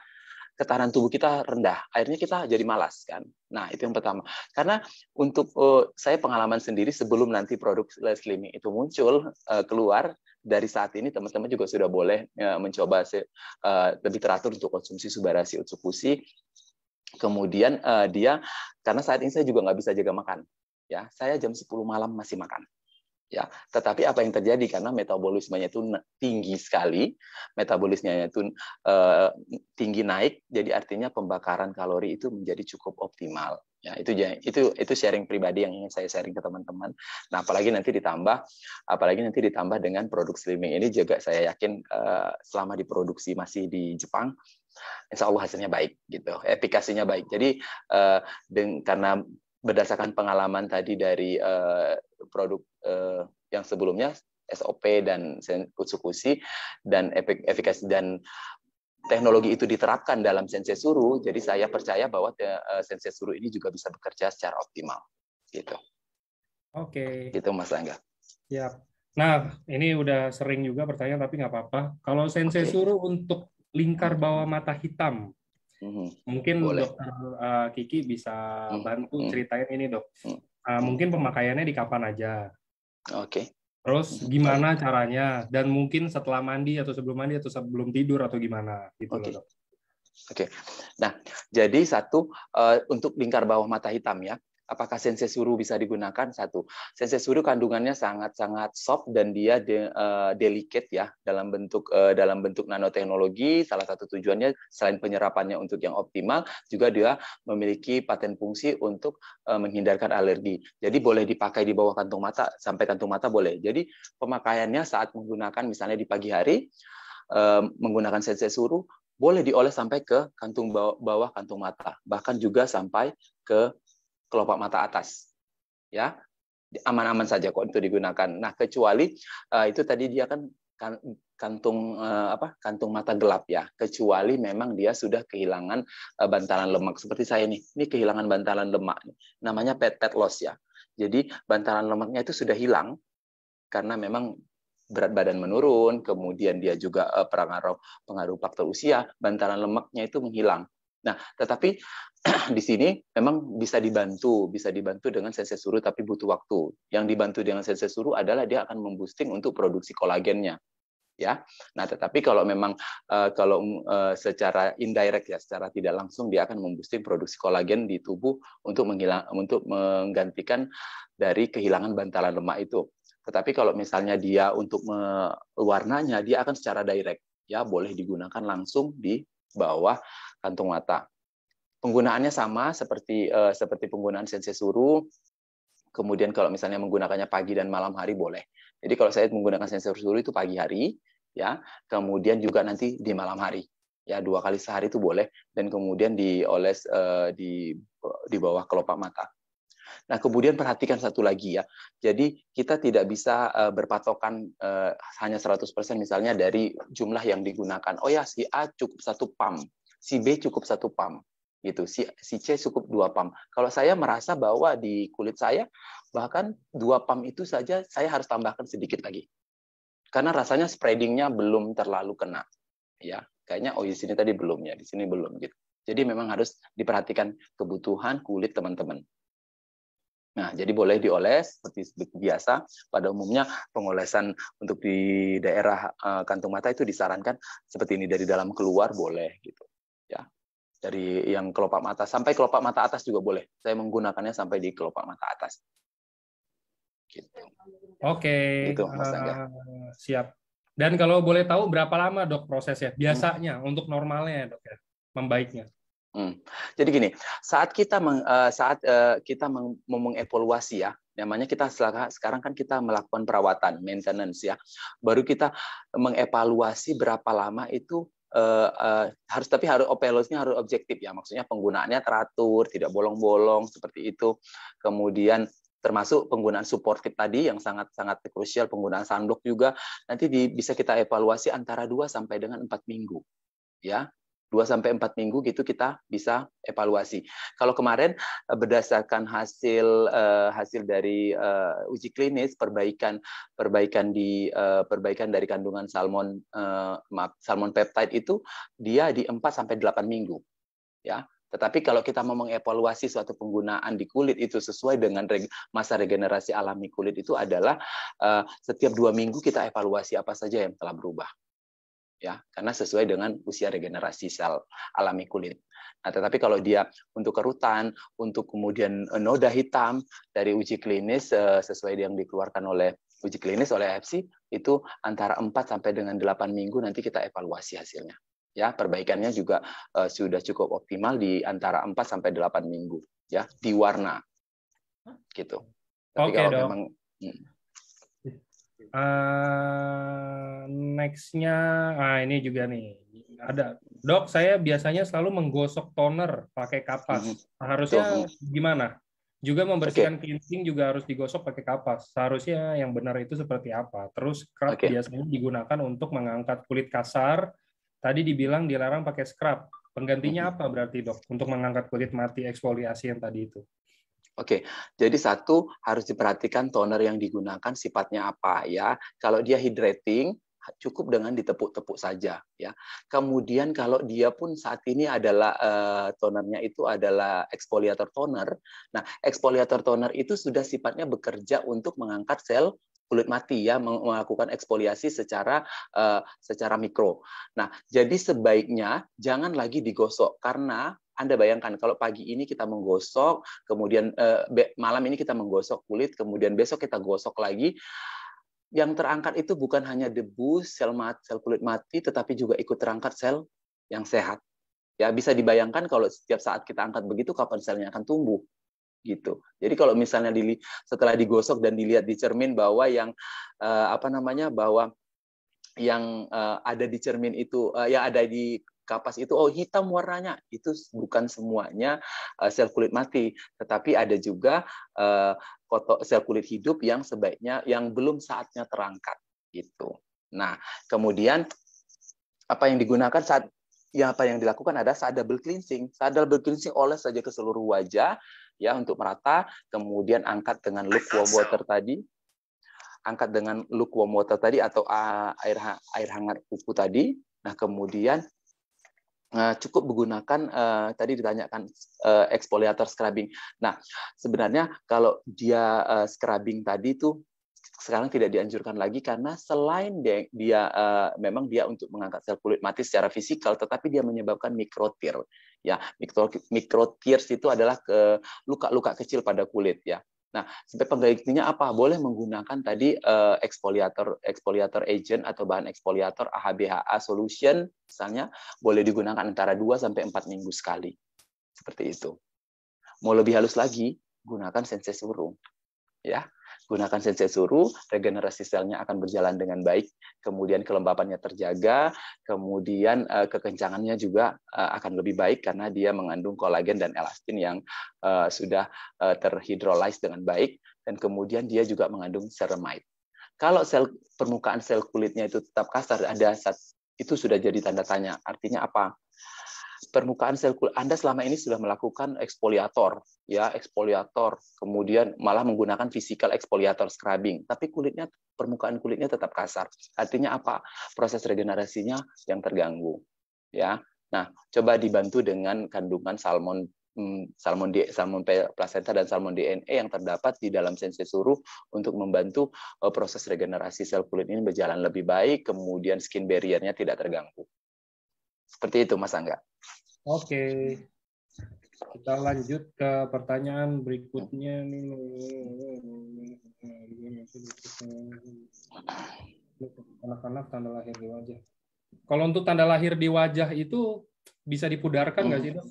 ketahanan tubuh kita rendah, akhirnya kita jadi malas kan. Nah, itu yang pertama. Karena untuk saya pengalaman sendiri sebelum nanti produk slimming itu muncul keluar, dari saat ini teman-teman juga sudah boleh mencoba lebih teratur untuk konsumsi Subarashi Utsukushi. Kemudian dia, karena saat ini saya juga nggak bisa jaga makan, ya, saya jam 10 malam masih makan, ya. Tetapi apa yang terjadi karena metabolismenya itu tinggi sekali, metabolismenya itu tinggi naik, jadi artinya pembakaran kalori itu menjadi cukup optimal. Ya, itu sharing pribadi yang ingin saya sharing ke teman-teman. Nah, apalagi nanti ditambah dengan produk slimming ini juga saya yakin selama diproduksi masih di Jepang, insya Allah hasilnya baik, gitu, efikasinya baik. Jadi karena berdasarkan pengalaman tadi dari produk yang sebelumnya SOP dan Utsukushi, dan efikasi dan teknologi itu diterapkan dalam Sensei Suru, jadi saya percaya bahwa Sensei Suru ini juga bisa bekerja secara optimal, gitu. Oke. Gitu Mas Angga. Siap. Nah, ini udah sering juga pertanyaan, tapi nggak apa-apa. Kalau Sensei Suru untuk lingkar bawah mata hitam, mungkin boleh. Dokter Kiki bisa bantu ceritain ini, Dok. Mungkin pemakaiannya di kapan aja. Oke. Terus gimana caranya, dan mungkin setelah mandi atau sebelum mandi atau sebelum tidur atau gimana gitu loh, Dok. Oke. Nah, jadi satu untuk lingkar bawah mata hitam ya. Apakah Sensei Suru bisa digunakan? Satu, Sensei Suru kandungannya sangat-sangat soft dan dia delicate ya, dalam bentuk nanoteknologi. Salah satu tujuannya selain penyerapannya untuk yang optimal, juga dia memiliki paten fungsi untuk menghindarkan alergi. Jadi boleh dipakai di bawah kantung mata, sampai kantung mata boleh. Jadi pemakaiannya saat menggunakan misalnya di pagi hari, menggunakan Sensei Suru, boleh dioles sampai ke kantung bawah kantung mata, bahkan juga sampai ke kelopak mata atas, ya, aman-aman saja kok untuk digunakan. Nah, kecuali itu tadi dia kan kantung mata gelap ya, kecuali memang dia sudah kehilangan bantalan lemak seperti saya nih, ini kehilangan bantalan lemak, namanya fat loss ya. Jadi bantalan lemaknya itu sudah hilang karena memang berat badan menurun, kemudian dia juga pengaruh faktor usia, bantalan lemaknya itu menghilang. Nah, tetapi di sini memang bisa dibantu dengan Sensei Suru, tapi butuh waktu. Yang dibantu dengan Sensei Suru adalah dia akan memboosting untuk produksi kolagennya, ya. Nah, tetapi kalau memang secara indirect ya, secara tidak langsung dia akan memboosting produksi kolagen di tubuh untuk menggantikan dari kehilangan bantalan lemak itu. Tetapi kalau misalnya dia untuk warnanya, dia akan secara direct, ya, boleh digunakan langsung di bawah kantung mata. Penggunaannya sama seperti penggunaan Sensei Suru. Kemudian kalau misalnya menggunakannya pagi dan malam hari boleh. Jadi kalau saya menggunakan Sensei Suru itu pagi hari, ya. Kemudian juga nanti di malam hari, ya, 2 kali sehari itu boleh. Dan kemudian dioles di bawah kelopak mata. Nah, kemudian perhatikan satu lagi ya. Jadi kita tidak bisa berpatokan hanya 100% misalnya dari jumlah yang digunakan. Oh ya, si A cukup 1 pump, si B cukup 1 pump. Gitu. Si C cukup 2 pump. Kalau saya merasa bahwa di kulit saya bahkan 2 pump itu saja saya harus tambahkan sedikit lagi. Karena rasanya spreading-nya belum terlalu kena. Ya, kayaknya di sini tadi belum ya, di sini belum gitu. Jadi memang harus diperhatikan kebutuhan kulit teman-teman. Nah, jadi boleh dioles seperti biasa. Pada umumnya pengolesan untuk di daerah kantung mata itu disarankan seperti ini, dari dalam keluar boleh gitu. Ya. Dari yang kelopak mata sampai kelopak mata atas juga boleh. Saya menggunakannya sampai di kelopak mata atas. Gitu. Oke. Gitu, Mas Angga. Siap. Dan kalau boleh tahu berapa lama, Dok, prosesnya biasanya untuk normalnya, Dok, ya, membaiknya? Jadi gini, saat kita mengevaluasi ya, namanya kita sekarang kan kita melakukan perawatan, maintenance ya, baru kita mengevaluasi berapa lama itu harus evaluasinya harus objektif ya, maksudnya penggunaannya teratur, tidak bolong-bolong seperti itu, kemudian termasuk penggunaan supportive tadi yang sangat-sangat krusial, penggunaan sunblock juga nanti bisa kita evaluasi antara 2 sampai dengan 4 minggu ya. 2 sampai 4 minggu gitu kita bisa evaluasi. Kalau kemarin berdasarkan hasil dari uji klinis perbaikan dari kandungan salmon peptide itu dia di 4 sampai 8 minggu ya. Tetapi kalau kita mau mengevaluasi suatu penggunaan di kulit itu sesuai dengan masa regenerasi alami kulit itu adalah setiap 2 minggu kita evaluasi apa saja yang telah berubah. ya, karena sesuai dengan usia regenerasi sel alami kulit. Nah, tetapi kalau dia untuk kerutan, untuk kemudian noda hitam dari uji klinis sesuai yang dikeluarkan oleh uji klinis oleh AFC itu antara 4 sampai dengan 8 minggu nanti kita evaluasi hasilnya. Ya, perbaikannya juga sudah cukup optimal di antara 4 sampai 8 minggu ya, di warna. Gitu. Tapi Oke, kalau Dok. memang Next-nya, ini juga nih. Ada, Dok, saya biasanya selalu menggosok toner pakai kapas. Harusnya gimana? Juga membersihkan cleansing juga harus digosok pakai kapas. Seharusnya yang benar itu seperti apa? Terus scrub biasanya digunakan untuk mengangkat kulit kasar. Tadi dibilang dilarang pakai scrub. Penggantinya apa berarti, Dok? Untuk mengangkat kulit mati eksfoliasi yang tadi itu? Oke, jadi satu harus diperhatikan toner yang digunakan sifatnya apa ya. Kalau dia hydrating, cukup dengan ditepuk-tepuk saja ya. Kemudian kalau dia pun saat ini adalah tonernya itu adalah exfoliator toner. Nah, exfoliator toner itu sudah sifatnya bekerja untuk mengangkat sel kulit mati ya, melakukan eksfoliasi secara mikro. Nah, jadi sebaiknya jangan lagi digosok karena Anda bayangkan kalau pagi ini kita menggosok, kemudian malam ini kita menggosok kulit, kemudian besok kita gosok lagi, yang terangkat itu bukan hanya debu, sel kulit mati, tetapi juga ikut terangkat sel yang sehat. Ya, bisa dibayangkan kalau setiap saat kita angkat begitu, kapan selnya akan tumbuh. Gitu. Jadi kalau misalnya setelah digosok dan dilihat di cermin bahwa yang bahwa yang ada di cermin itu, yang ada di kapas itu, hitam warnanya, itu bukan semuanya sel kulit mati, tetapi ada juga sel kulit hidup yang sebaiknya yang belum saatnya terangkat gitu. Nah, kemudian apa yang digunakan apa yang dilakukan adalah saat double cleansing. Saat double cleansing oles saja ke seluruh wajah ya untuk merata, kemudian angkat dengan lukewarm water tadi. Angkat dengan lukewarm water tadi atau air hangat kuku tadi. Nah, kemudian cukup menggunakan tadi ditanyakan exfoliator scrubbing. Nah, sebenarnya kalau dia scrubbing tadi itu sekarang tidak dianjurkan lagi karena selain dia memang dia untuk mengangkat sel kulit mati secara fisikal, tetapi dia menyebabkan microtear. Ya, microtears itu adalah luka-luka kecil pada kulit ya. Nah, sebagai penggantinya apa? Boleh menggunakan tadi exfoliator agent atau bahan eksfoliator AHBHA solution misalnya, boleh digunakan antara 2 sampai 4 minggu sekali. Seperti itu. Mau lebih halus lagi, gunakan sensei suru. Ya. Gunakan sensei suru, regenerasi selnya akan berjalan dengan baik, kemudian kelembapannya terjaga, kemudian kekencangannya juga akan lebih baik karena dia mengandung kolagen dan elastin yang sudah terhidrolyze dengan baik, dan kemudian dia juga mengandung ceramide. Kalau permukaan sel kulitnya itu tetap kasar, itu sudah jadi tanda tanya. Artinya apa? Permukaan sel kulit Anda selama ini sudah melakukan eksfoliator, ya eksfoliator, kemudian malah menggunakan physical exfoliator scrubbing, tapi permukaan kulitnya tetap kasar. Artinya apa? Proses regenerasinya yang terganggu, ya. Nah, coba dibantu dengan kandungan salmon placenta dan salmon DNA yang terdapat di dalam sensei suru untuk membantu proses regenerasi sel kulit ini berjalan lebih baik, kemudian skin barrier-nya tidak terganggu. Seperti itu, Mas Angga. Oke. Kita lanjut ke pertanyaan berikutnya nih. Anak-anak tanda lahir di wajah. Kalau untuk tanda lahir di wajah itu bisa dipudarkan nggak sih, Dok?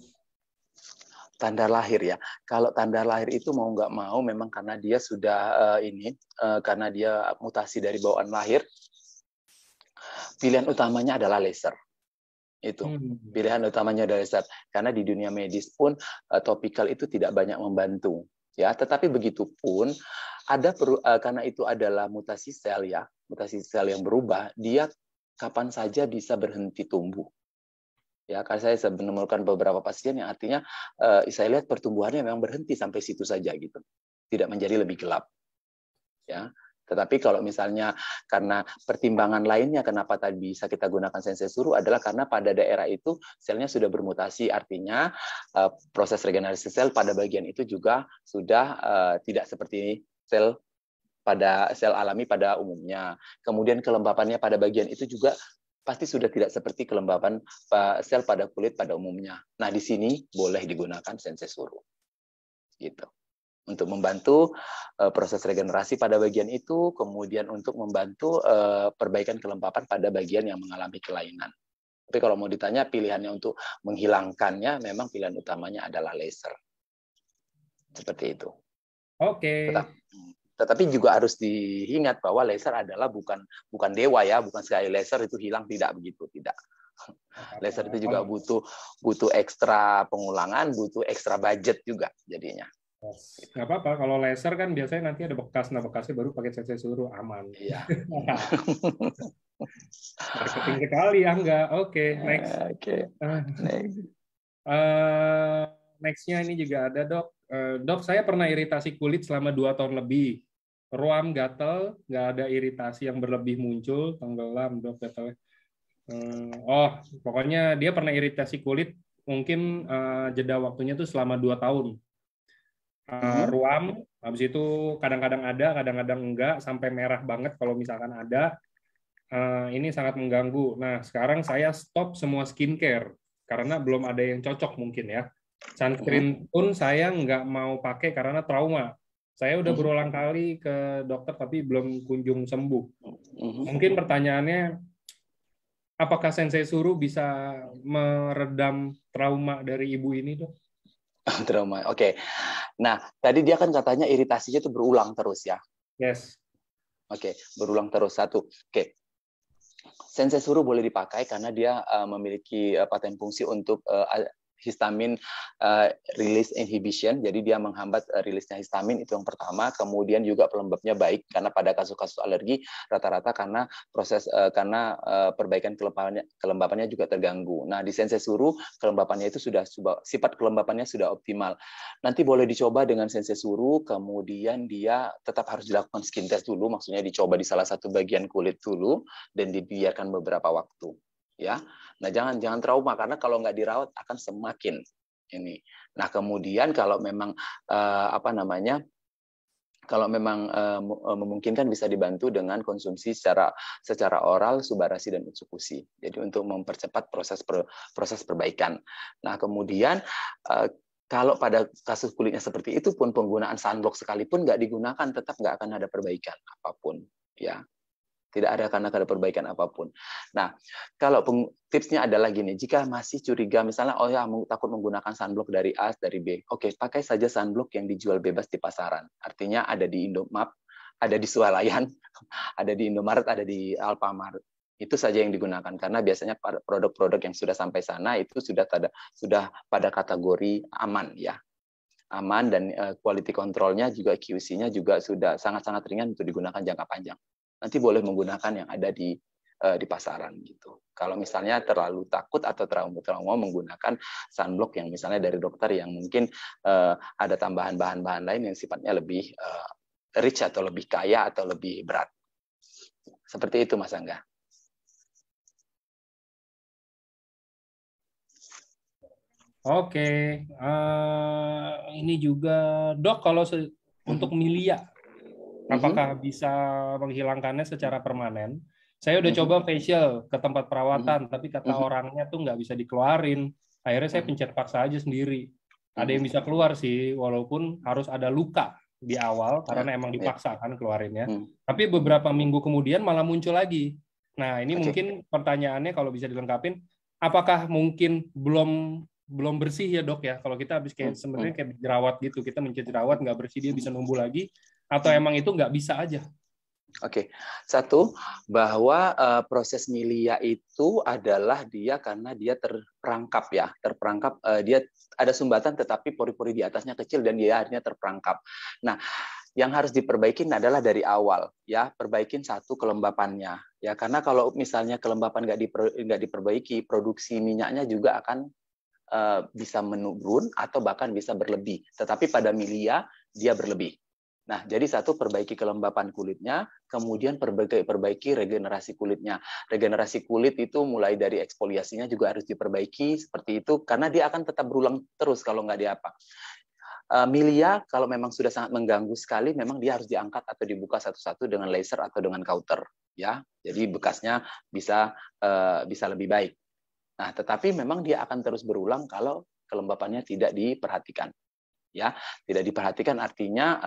Tanda lahir ya. Kalau tanda lahir itu mau nggak mau memang karena dia sudah karena dia mutasi dari bawaan lahir, pilihan utamanya adalah laser. Itu pilihan utamanya adalah laser. Karena di dunia medis pun topikal itu tidak banyak membantu. Ya, tetapi begitupun karena itu adalah mutasi sel ya, mutasi sel yang berubah, dia kapan saja bisa berhenti tumbuh. Ya, karena saya menemukan beberapa pasien yang artinya saya lihat pertumbuhannya memang berhenti sampai situ saja gitu, tidak menjadi lebih gelap. Ya, tetapi kalau misalnya karena pertimbangan lainnya kenapa tadi bisa kita gunakan sensei suru adalah karena pada daerah itu selnya sudah bermutasi, artinya proses regenerasi sel pada bagian itu juga sudah tidak seperti sel alami pada umumnya. Kemudian kelembapannya pada bagian itu juga pasti sudah tidak seperti kelembapan sel pada kulit pada umumnya. Nah, di sini boleh digunakan sensei suru. Gitu. Untuk membantu proses regenerasi pada bagian itu, kemudian untuk membantu perbaikan kelembapan pada bagian yang mengalami kelainan. Tapi kalau mau ditanya pilihannya untuk menghilangkannya, memang pilihan utamanya adalah laser. Seperti itu. Oke. Tetapi juga harus diingat bahwa laser adalah bukan dewa ya, bukan sekali laser itu hilang, tidak begitu, tidak. Laser itu juga butuh ekstra pengulangan, butuh ekstra budget juga jadinya. Nggak apa-apa, kalau laser kan biasanya nanti ada bekas, nah bekasnya baru pakai sensei suru, aman. Iya. Marketing sekali, Angga. Oke, next. Next-nya ini juga ada, Dok. Dok, saya pernah iritasi kulit selama 2 tahun lebih. Ruam gatel, nggak ada iritasi yang berlebih muncul, tenggelam, Dok, gatalnya. Pokoknya dia pernah iritasi kulit, mungkin jeda waktunya tuh selama 2 tahun. Ruam, habis itu kadang-kadang ada, kadang-kadang enggak, sampai merah banget kalau misalkan ada. Ini sangat mengganggu. Nah, sekarang saya stop semua skincare karena belum ada yang cocok mungkin ya. Sunscreen pun saya nggak mau pakai karena trauma. Saya udah berulang kali ke dokter tapi belum kunjung sembuh. Mungkin pertanyaannya, apakah sensei suru bisa meredam trauma dari ibu ini, Dok? Trauma, oke. Nah, tadi dia kan katanya iritasinya itu berulang terus ya. Yes. Oke, berulang terus satu. Oke. Sensei suru boleh dipakai karena dia memiliki paten fungsi untuk histamin release inhibition, jadi dia menghambat rilisnya histamin, itu yang pertama. Kemudian juga pelembabnya baik karena pada kasus-kasus alergi rata-rata karena perbaikan kelembapannya juga terganggu. Nah, di sensei suru kelembapannya itu sifat kelembapannya sudah optimal. Nanti boleh dicoba dengan sensei suru, kemudian dia tetap harus dilakukan skin test dulu, maksudnya dicoba di salah satu bagian kulit dulu dan dibiarkan beberapa waktu. Ya, nah jangan trauma karena kalau nggak dirawat akan semakin ini. Nah kemudian kalau memang memungkinkan bisa dibantu dengan konsumsi secara oral, subarasi dan utsukushi. Jadi untuk mempercepat proses perbaikan. Nah kemudian kalau pada kasus kulitnya seperti itu pun penggunaan sunblock sekalipun nggak digunakan tetap nggak akan ada perbaikan apapun ya. Tidak ada karena ada perbaikan apapun. Nah, kalau tipsnya adalah gini, jika masih curiga, misalnya, takut menggunakan sunblock dari A, dari B, oke, pakai saja sunblock yang dijual bebas di pasaran. Artinya ada di Indomart, ada di Swalayan, ada di Indomaret, ada di Alfamart. Itu saja yang digunakan, karena biasanya produk-produk yang sudah sampai sana itu sudah pada kategori aman, ya. Aman, dan quality control-nya juga, QC-nya juga sudah sangat-sangat ringan untuk digunakan jangka panjang. Nanti boleh menggunakan yang ada di pasaran gitu. Kalau misalnya terlalu takut atau trauma menggunakan sunblock yang misalnya dari dokter yang mungkin ada tambahan bahan-bahan lain yang sifatnya lebih rich atau lebih kaya atau lebih berat. Seperti itu, Mas Angga. Oke, ini juga, Dok, kalau untuk milia, apakah bisa menghilangkannya secara permanen? Saya udah coba facial ke tempat perawatan, tapi kata orangnya tuh nggak bisa dikeluarin. Akhirnya saya pencet paksa aja sendiri. Ada yang bisa keluar sih, walaupun harus ada luka di awal, karena emang dipaksakan keluarinnya. Tapi beberapa minggu kemudian malah muncul lagi. Nah, ini mungkin pertanyaannya kalau bisa dilengkapin, apakah mungkin belum bersih ya, Dok ya? Kalau kita habis sebenarnya kayak jerawat gitu, kita mencet jerawat nggak bersih, dia bisa numbuh lagi, atau emang itu nggak bisa aja? Oke, satu, bahwa proses milia itu adalah dia karena dia terperangkap ya, dia ada sumbatan tetapi pori-pori di atasnya kecil dan dia akhirnya terperangkap. Nah, yang harus diperbaikin adalah dari awal ya, perbaikin satu kelembapannya ya, karena kalau misalnya kelembapan nggak diperbaiki, produksi minyaknya juga akan bisa menurun atau bahkan bisa berlebih. Tetapi pada milia dia berlebih. Nah, jadi satu, perbaiki kelembapan kulitnya, kemudian perbaiki regenerasi kulitnya. Regenerasi kulit itu mulai dari eksfoliasinya juga harus diperbaiki seperti itu, karena dia akan tetap berulang terus kalau nggak diapa. Milia kalau memang sudah sangat mengganggu sekali, memang dia harus diangkat atau dibuka satu-satu dengan laser atau dengan kauter. ya. Jadi bekasnya bisa lebih baik. Nah, tetapi memang dia akan terus berulang kalau kelembapannya tidak diperhatikan. Ya, tidak diperhatikan artinya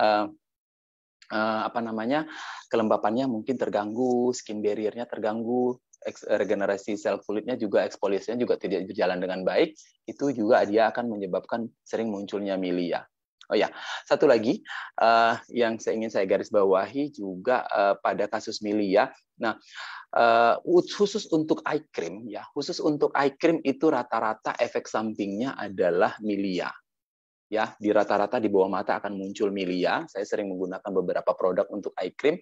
kelembapannya mungkin terganggu, skin barrier-nya terganggu, regenerasi sel kulitnya juga, eksfoliasinya juga tidak berjalan dengan baik, itu juga dia akan menyebabkan sering munculnya milia. Oh ya, satu lagi yang ingin saya garis bawahi juga pada kasus milia. Nah, khusus untuk eye cream itu rata-rata efek sampingnya adalah milia. Ya, di rata-rata di bawah mata akan muncul milia. Saya sering menggunakan beberapa produk untuk eye cream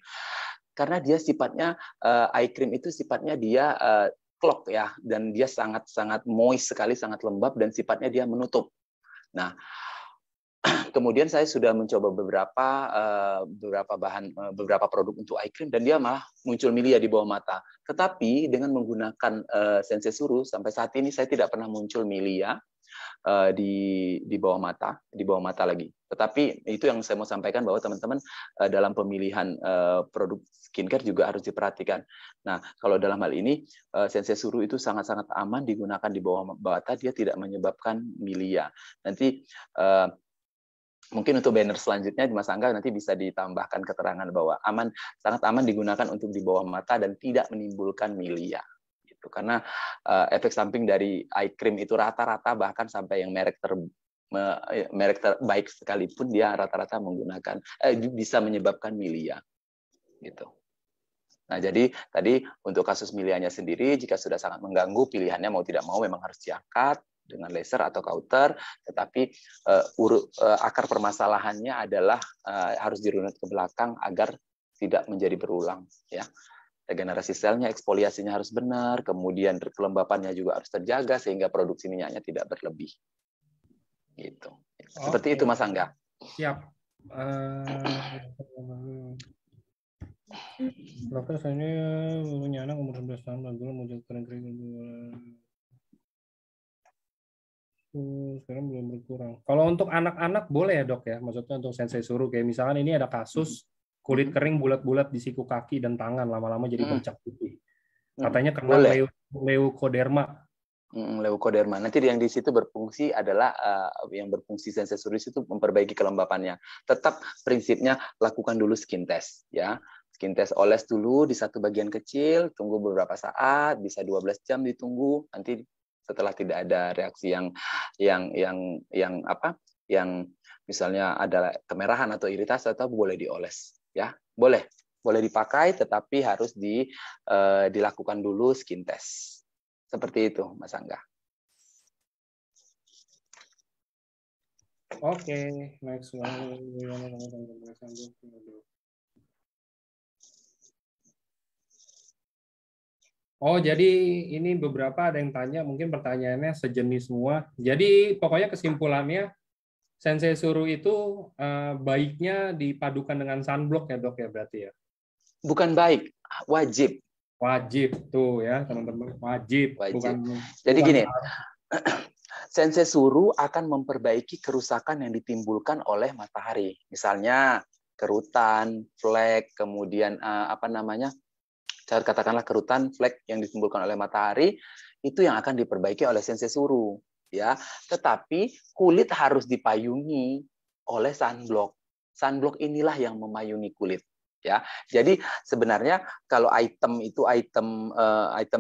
karena dia sifatnya eye cream itu sifatnya dia clog ya, dan dia sangat moist sekali, sangat lembab, dan sifatnya dia menutup. Nah, kemudian saya sudah mencoba beberapa produk untuk eye cream dan dia malah muncul milia di bawah mata. Tetapi dengan menggunakan Sensesuru sampai saat ini saya tidak pernah muncul milia di bawah mata lagi. Tetapi itu yang saya mau sampaikan, bahwa teman-teman dalam pemilihan produk skincare juga harus diperhatikan. Nah, kalau dalam hal ini Sensesuru itu sangat-sangat aman digunakan di bawah mata, dia tidak menyebabkan milia. Nanti mungkin untuk banner selanjutnya Mas Angga nanti bisa ditambahkan keterangan bahwa sangat aman digunakan untuk di bawah mata dan tidak menimbulkan milia. Karena efek samping dari eye cream itu rata-rata, bahkan sampai yang merek terbaik sekalipun, dia rata-rata menggunakan bisa menyebabkan milia gitu. Nah, jadi tadi untuk kasus milianya sendiri, jika sudah sangat mengganggu, pilihannya mau tidak mau memang harus diangkat dengan laser atau kauter, tetapi akar permasalahannya adalah harus dirunut ke belakang agar tidak menjadi berulang, ya. Regenerasi selnya, eksfoliasinya harus benar, kemudian kelembapannya juga harus terjaga sehingga produksi minyaknya tidak berlebih. Gitu. Seperti itu Mas Angga. Siap. Dokter, saya punya anak umur 11 tahun, dulu muncul kering-kering. Sekarang belum berkurang. Kalau untuk anak-anak boleh ya dok ya? Maksudnya untuk Sensesuru, kayak misalkan ini ada kasus kulit kering bulat-bulat di siku kaki dan tangan, lama-lama jadi bercak putih. Katanya kena leukoderma. Leukoderma. Nanti yang di situ berfungsi adalah yang berfungsi Sensesuru itu memperbaiki kelembapannya. Tetap prinsipnya lakukan dulu skin test, ya. Skin test, oles dulu di satu bagian kecil, tunggu beberapa saat, bisa 12 jam ditunggu. Nanti setelah tidak ada reaksi yang misalnya ada kemerahan atau iritasi, atau boleh dioles, ya. Boleh dipakai, tetapi harus dilakukan dulu skin test. Seperti itu, Mas Angga. Oke, next one. Oh, jadi ini beberapa ada yang tanya, mungkin pertanyaannya sejenis semua. Jadi pokoknya kesimpulannya, Sensesuru itu baiknya dipadukan dengan sunblock ya dok ya, berarti ya? Bukan baik, wajib. Wajib tuh ya teman-teman, wajib. Jadi gini, Sensesuru akan memperbaiki kerusakan yang ditimbulkan oleh matahari. Misalnya kerutan, flek, kemudian katakanlah kerutan, flek yang ditimbulkan oleh matahari, itu yang akan diperbaiki oleh Sensesuru, ya. Tetapi kulit harus dipayungi oleh sunblock. Sunblock inilah yang memayungi kulit, ya. Jadi sebenarnya kalau item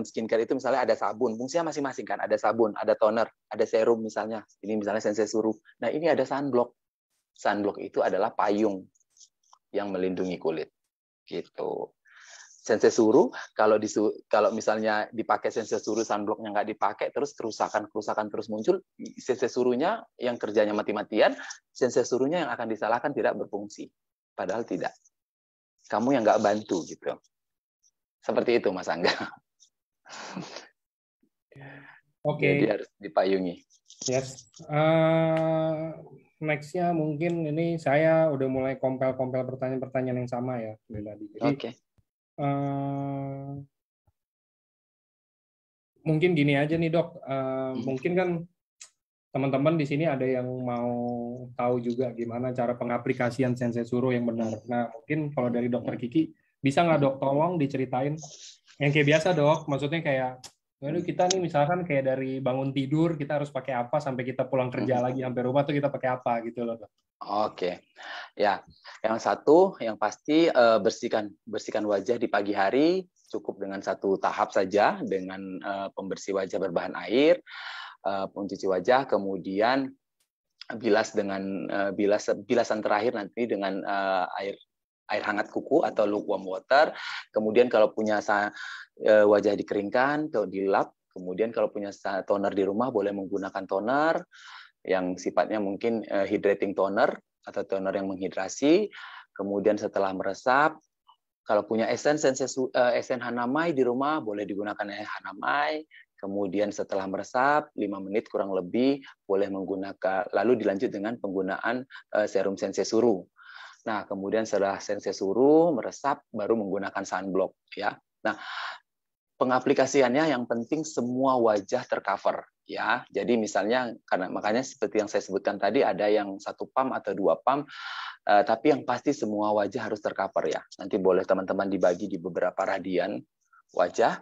skincare itu misalnya ada sabun, fungsinya masing-masing kan, ada sabun, ada toner, ada serum misalnya. Ini misalnya Sensesuru. Nah, ini ada sunblock. Sunblock itu adalah payung yang melindungi kulit. Gitu. Sensesuru, kalau misalnya dipakai Sensesuru, sunblocknya nggak dipakai, terus kerusakan terus muncul, Sensesurunya yang kerjanya mati-matian, Sensesurunya yang akan disalahkan tidak berfungsi. Padahal tidak. Kamu yang nggak bantu, gitu. Seperti itu, Mas Angga. Oke. Jadi harus dipayungi. Yes. Next-nya mungkin ini saya udah mulai kompel pertanyaan-pertanyaan yang sama ya. Jadi, mungkin gini aja nih dok, mungkin kan teman-teman di sini ada yang mau tahu juga gimana cara pengaplikasian Sensesuru yang benar. Nah, mungkin kalau dari dokter Kiki Bisa nggak dok, tolong diceritain yang kayak biasa dok, maksudnya kayak waduh, kita nih misalkan kayak dari bangun tidur kita harus pakai apa sampai kita pulang kerja lagi sampai rumah tuh kita pakai apa gitu loh dok. Oke, ya. Yang yang pasti bersihkan wajah di pagi hari cukup dengan satu tahap saja dengan pembersih wajah berbahan air, pencuci wajah, kemudian bilasan terakhir nanti dengan air hangat kuku atau lukewarm water. Kemudian kalau punya wajah dikeringkan, dilap. Kemudian kalau punya toner di rumah boleh menggunakan toner yang sifatnya mungkin hydrating toner atau toner yang menghidrasi. Kemudian setelah meresap, kalau punya esen hanamai di rumah boleh digunakan hanamai. Kemudian setelah meresap 5 menit kurang lebih boleh menggunakan, lalu dilanjut dengan penggunaan serum sensesuru. Nah, kemudian setelah sensesuru meresap baru menggunakan sunblock ya. Nah, pengaplikasiannya yang penting semua wajah tercover ya. Jadi misalnya makanya seperti yang saya sebutkan tadi ada yang 1 pump atau 2 pump, tapi yang pasti semua wajah harus tercover ya. Nanti boleh teman-teman dibagi di beberapa radian wajah.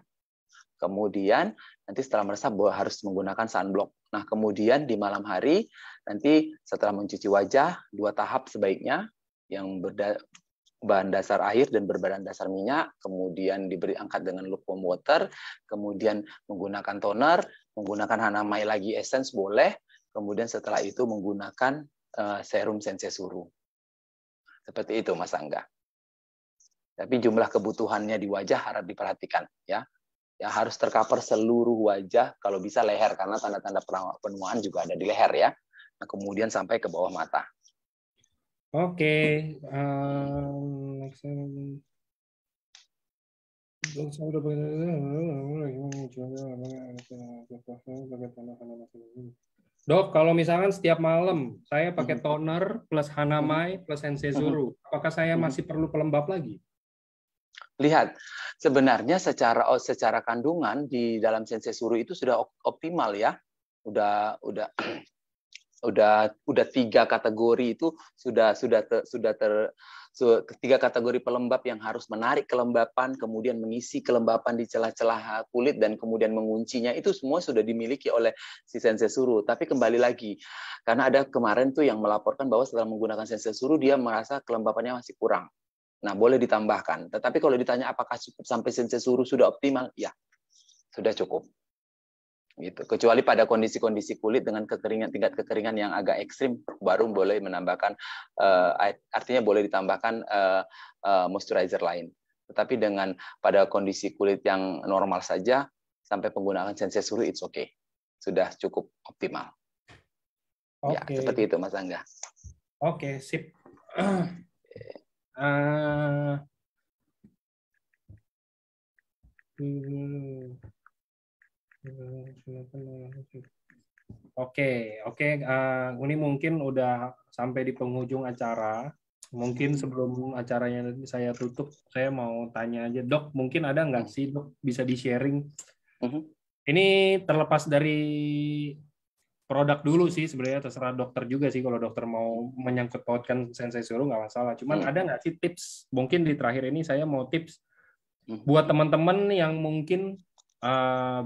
Kemudian nanti setelah meresap harus menggunakan sunblock. Nah, kemudian di malam hari nanti setelah mencuci wajah 2 tahap sebaiknya yang bahan dasar air dan berbahan dasar minyak, kemudian diberi angkat dengan lukewarm water, kemudian menggunakan toner, menggunakan hanamai lagi essence boleh, kemudian setelah itu menggunakan serum sensesuru. Seperti itu Mas Angga. Tapi jumlah kebutuhannya di wajah harap diperhatikan ya. Ya harus tercover seluruh wajah, kalau bisa leher karena tanda-tanda penuaan juga ada di leher ya. Nah, kemudian sampai ke bawah mata. Oke, Dok, kalau misalkan setiap malam saya pakai toner plus hanamai plus sensesuru, apakah saya masih perlu pelembab lagi? Lihat, sebenarnya secara kandungan di dalam sensesuru itu sudah optimal ya. Udah 3 kategori itu sudah 3 kategori pelembab yang harus menarik kelembapan, kemudian mengisi kelembapan di celah-celah kulit dan kemudian menguncinya, itu semua sudah dimiliki oleh si sensesuru. Tapi kembali lagi, karena ada kemarin tuh yang melaporkan bahwa setelah menggunakan sensesuru dia merasa kelembapannya masih kurang. Nah, boleh ditambahkan. Tetapi kalau ditanya apakah cukup sampai sensesuru sudah optimal, ya sudah cukup. Gitu. Kecuali pada kondisi-kondisi kulit dengan tingkat kekeringan yang agak ekstrim, baru boleh menambahkan, artinya boleh ditambahkan moisturizer lain. Tetapi pada kondisi kulit yang normal saja, sampai penggunaan sensesuru it's okay, sudah cukup optimal. Ya, seperti itu Mas Angga. Oke, sip. Oke. Ini mungkin udah sampai di penghujung acara. Mungkin sebelum acaranya saya tutup, saya mau tanya aja, Dok, mungkin ada nggak sih, Dok, bisa di-sharing? Ini terlepas dari produk dulu sih, sebenarnya terserah dokter juga sih, kalau dokter mau menyangkut pautkan sensesuru nggak masalah. Cuman ada nggak sih tips? Mungkin di terakhir ini saya mau tips buat teman-teman yang mungkin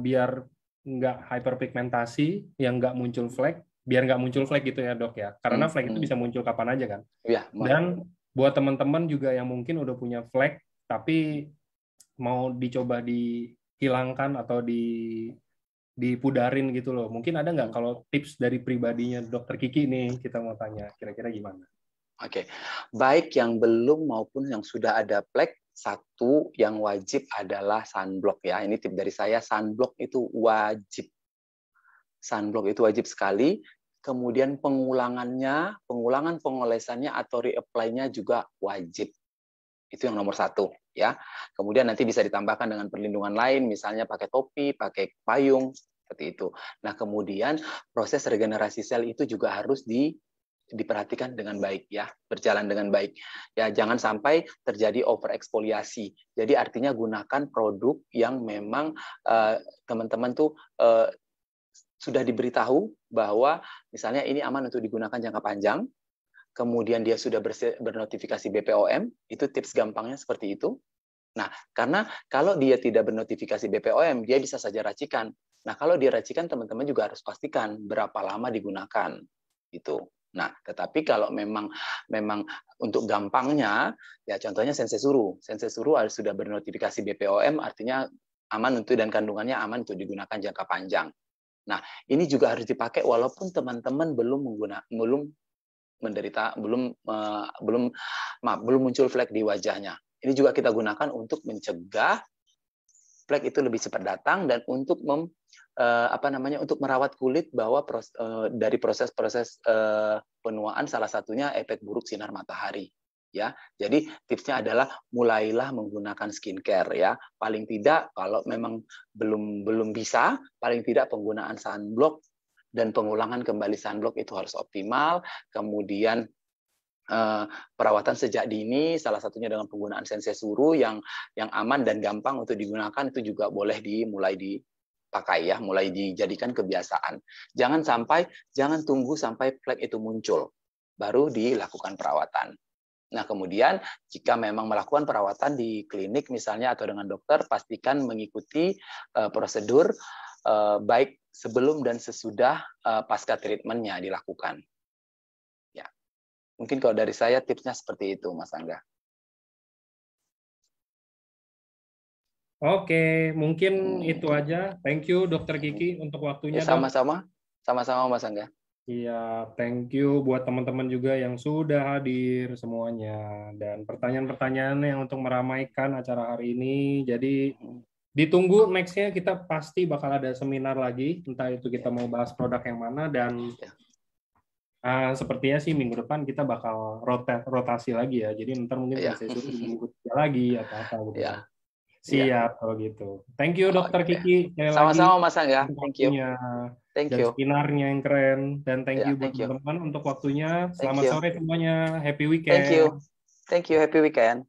biar nggak hyperpigmentasi, yang nggak muncul flek, biar nggak muncul flek gitu ya dok ya, karena flek itu bisa muncul kapan aja kan. Dan buat teman-teman juga yang mungkin udah punya flek tapi mau dicoba dihilangkan atau dipudarin gitu loh, mungkin ada nggak kalau tips dari pribadinya dokter Kiki nih, kita mau tanya kira-kira gimana? Oke, baik yang belum maupun yang sudah ada flek, satu yang wajib adalah sunblock ya. Ini tip dari saya, sunblock itu wajib. Sunblock itu wajib sekali. Kemudian pengulangan pengolesannya atau reapply-nya juga wajib. Itu yang nomor 1 ya. Kemudian nanti bisa ditambahkan dengan perlindungan lain, misalnya pakai topi, pakai payung, seperti itu. Nah, kemudian proses regenerasi sel itu juga harus diperhatikan dengan baik ya, berjalan dengan baik ya, jangan sampai terjadi overeksfoliasi. Jadi artinya gunakan produk yang memang teman-teman tuh sudah diberitahu bahwa misalnya ini aman untuk digunakan jangka panjang, kemudian dia sudah bernotifikasi BPOM, itu tips gampangnya seperti itu. Nah, karena kalau dia tidak bernotifikasi BPOM, dia bisa saja racikan. Nah, kalau dia racikan, teman-teman juga harus pastikan berapa lama digunakan. Gitu. Nah, tetapi kalau memang untuk gampangnya, ya contohnya sensesuru. Sensesuru harus sudah bernotifikasi BPOM, artinya aman untuk dan kandungannya aman untuk digunakan jangka panjang. Nah, ini juga harus dipakai walaupun teman-teman belum muncul flek di wajahnya. Ini juga kita gunakan untuk mencegah flek itu lebih cepat datang dan untuk untuk merawat kulit bahwa dari proses-proses penuaan salah satunya efek buruk sinar matahari. Ya, jadi tipsnya adalah mulailah menggunakan skincare ya. Paling tidak kalau memang belum bisa, paling tidak penggunaan sunblock dan pengulangan kembali sunblock itu harus optimal. Kemudian perawatan sejak dini, salah satunya dengan penggunaan sensesuru yang aman dan gampang untuk digunakan, itu juga boleh mulai dipakai ya, mulai dijadikan kebiasaan. Jangan tunggu sampai flek itu muncul, baru dilakukan perawatan. Nah, kemudian jika memang melakukan perawatan di klinik misalnya atau dengan dokter, pastikan mengikuti prosedur baik sebelum dan sesudah pasca treatment-nya dilakukan. Ya. Mungkin kalau dari saya tipsnya seperti itu, Mas Angga. Oke, mungkin itu aja. Thank you, Dokter Kiki, untuk waktunya. Sama-sama, Mas Angga. Iya, thank you buat teman-teman juga yang sudah hadir semuanya. Dan pertanyaan-pertanyaan yang untuk meramaikan acara hari ini. Jadi ditunggu next-nya, kita pasti bakal ada seminar lagi. Entah itu kita mau bahas produk yang mana. Dan sepertinya sih minggu depan kita bakal rotasi lagi ya. Jadi ntar mungkin sensesuru minggu 3 lagi atau apa gitu. Ya. Siap kalau gitu. Thank you Dokter Kiki. Sama-sama Mas Angga. Thank you. Dan seminarnya yang keren. Dan thank you buat teman-teman untuk waktunya. Selamat sore semuanya. Happy weekend. Thank you. Happy weekend.